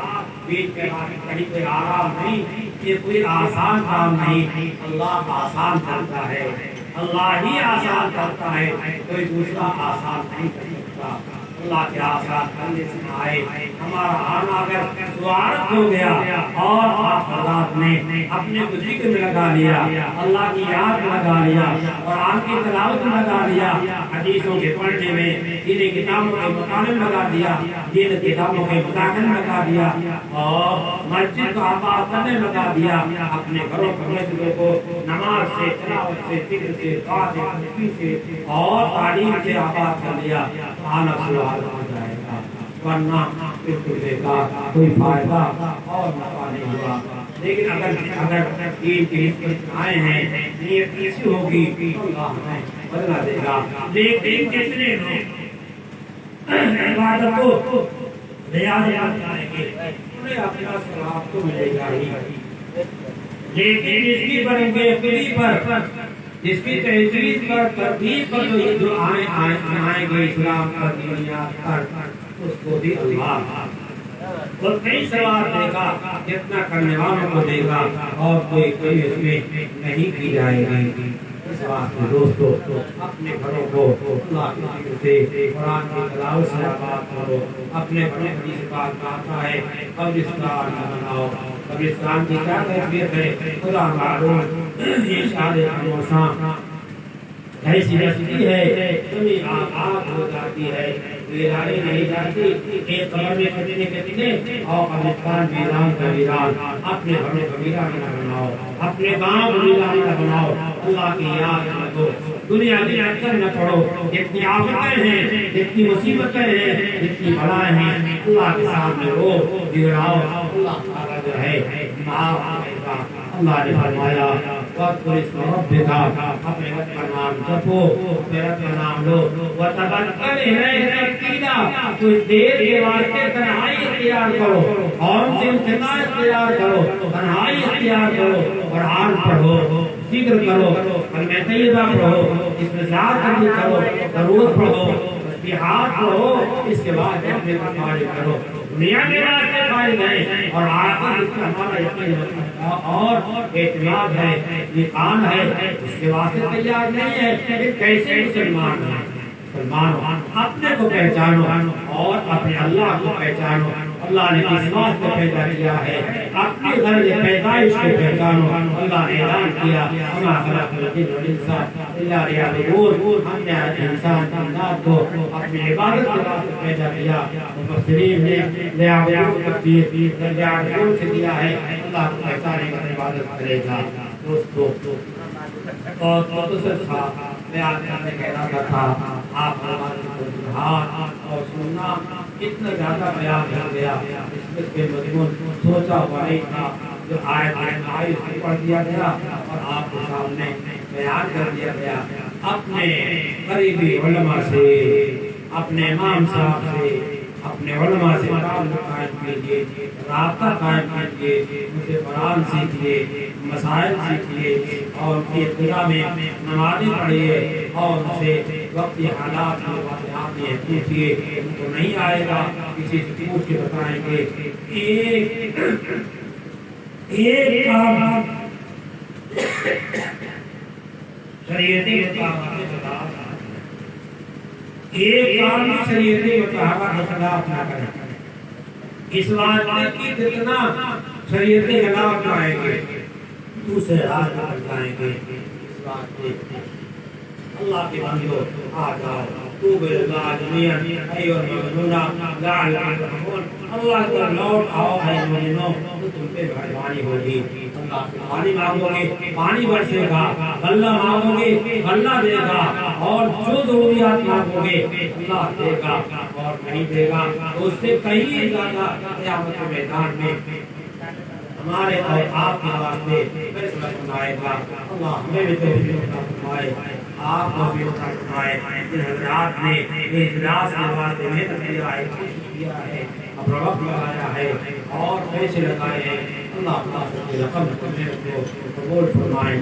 بیچ میں کہیں کوئی آرام نہیں، یہ کوئی آسان کام نہیں۔ اللہ آسان کرتا ہے، اللہ ہی آسان کرتا ہے، کوئی دوسرا آسان نہیں کر سکتا۔ اللہ کے آسان کرنے سے آئے ہمارا آنا اگر سوارت ہو گیا اور آپ حضرات نے اپنے کو ذکر میں لگا لیا، اللہ کی یاد میں لگا لیا، قرآن کی تلاوت میں لگا لیا، حدیثوں کے پڑھنے میں، دینی کتابوں کے مطالعے میں لگا دیا، دین کتابوں کے مذاکرے میں لگا دیا، اور مسجد کو آباد کرنے میں لگا دیا، اپنے گھروں کو مسجدوں کو نماز سے، تلاوت سے، ذکر سے، دعا سے، تسبیح سے اور تعلیم سے آباد کر لیا، آنا سوال ہو جائے گا، ورنہ بالکل بیکار، کوئی فائدہ اور نفع نہیں ہوا۔ لیکن اگر دین کی نسبت آئے ہیں، نیت ایسی ہوگی تو اللہ ہمیں بدلا دے گا۔ لیکن کتنے لوگ عبادت کو ریاضت کریں گے، انہیں اپنا ثواب تو ملے گا ہی، لیکن جس کی بڑھیں گے خودی پر، جس کی تحصیل پر، ترتیب پر جو آئیں گے اسلام پر، دینیات پر، اس کو بھی اللہ اور کئی ثواب دے گا جتنا کرنے والوں کو دے گا، اور کوئی اس میں نہیں کی جائے گی۔ اس واسطے دوستو اپنے گھروں کو اللہ کے ذکر سے، قرآن کی تلاوت سے آباد کرو۔ اپنے گھروں کی سے بات آتا ہے قبرستان نہ بناؤ، قبرستان کی کیا کیفیت ہے خدا معلوم۔ یہ شادی خاموشاں ایسی رستی ہے، زمین آباد ہو جاتی ہے، ویرانی نہیں جاتی۔ ایک قبر میں کتنے اور قبرستان ویران کا ویران۔ اپنے گھروں کو ویران نہ بناؤ، اپنے گاؤں کو ویران نہ بناؤ، اللہ کی یاد نہ دو، دنیا کی اکثر نہ پڑھو۔ جتنی آفتیں ہیں، جتنی مصیبتیں ہیں، جتنی بلائیں ہیں، اللہ کے سامنے رو گراؤ، اللہ تعالیٰ جو ہے معاف کرے گا۔ اللہ نے فرمایا وَاذْكُرِ اسْمَ رَبِّكَ، اپنے رب کا نام جپو، اپنے رب کا نام لو، وَتَبَتَّلْ إِلَيْهِ تَبْتِيلًا، کچھ دیر کے واسطے تنہائی اختیار کرو، اور سے انقطاع اختیار کرو، تنہائی اختیار کرو، قرآن پڑھو، ذکر کرو، کلمہ طیبہ پڑھو، اس میں ذات کرو، درود پڑھو، تسبیحات پڑھو، اس کے بعد اپنے کو فارغ کرو۔ دنیا کے راستے فارغ ہیں اور آخرت کا ہمارا یقین اور اعتماد ہے، ایمان ہے، اس کے واسطے تیار نہیں ہے، پھر کیسے مسلمان ہیں؟ مسلمان اپنے کو پہچانو اور اپنے اللہ کو پہچانو. اللہ نے کس واسطے پیدا کیا ہے؟ اپنی غرض پیدائش کو پہچانو. اللہ نے اعلان کیا وما خلقت الجن والانس الا ليعبدون. ہم نے انسان جنات کو اپنی عبادت کے واسطے پیدا کیا. مفسرین نے لیعبدون تفسیر لیعبدون سے دیا ہے اللہ کو پہچانے کا عبادت کرے گا. دوستو اور مختصر تھا میں آپ نے کہہ رہا تھا آپ ہمارے جہاد اور سننا اتنا زیادہ بیان ہو گیا اس کے مضمون سوچا ہوا نہیں تھا. جو آیت آئی اس کو پڑھ دیا گیا اور آپ کے سامنے بیان کر دیا گیا. اپنے قریبی علماء سے اپنے امام صاحب سے اپنے علماء سے تعلق قائم کیجیے, رابطہ قائم کیجیے, ان سے قرآن سیکھیے, مسائل سیکھیے اور ان کی ابتدا میں نمازیں پڑھیے اور ان سے وقتی حالات میں واقعات میں پوچھیے. ان کو نہیں آئے گا کسی سے پوچھ کے بتائیں گے. ایک کام شریعتی ایک کام شریعتی مطابق کے خلاف نہ کریں. اس بات کی جتنا شریعتی خلاف آئیں گے دوسرے راہ پر جائیں گے. اس بات کے اللہ کے بندو آ جاؤ توبوا الی اللہ جميعا ایھا المؤمنون لعلکم تفلحون. اللہ کو لوٹ آؤ اے مومنو تو تم پہ مہربانی ہوگی. اللہ سے پانی مانگو گے پانی برسے گا, غلہ مانگو گے غلہ دے گا, اور جو ضروریات مانگو گے اللہ دے گا اور نہیں دے گا تو اس سے کہیں زیادہ قیامت کے میدان میں ہمارے اور آپ کے واسطے فیصلہ فرمائے گا. اللہ ہمیں بھی توفیق عطا فرمائے, آپ کو بھی عطا فرمائے. جن حضرات نے اجلاس کے واسطے محنت کیا ہے, کوشش کیا ہے, اپنا وقت لگایا ہے اور پیسے لگائے ہیں, اللہ تعالیٰ سے رقم کو قبول فرمائے.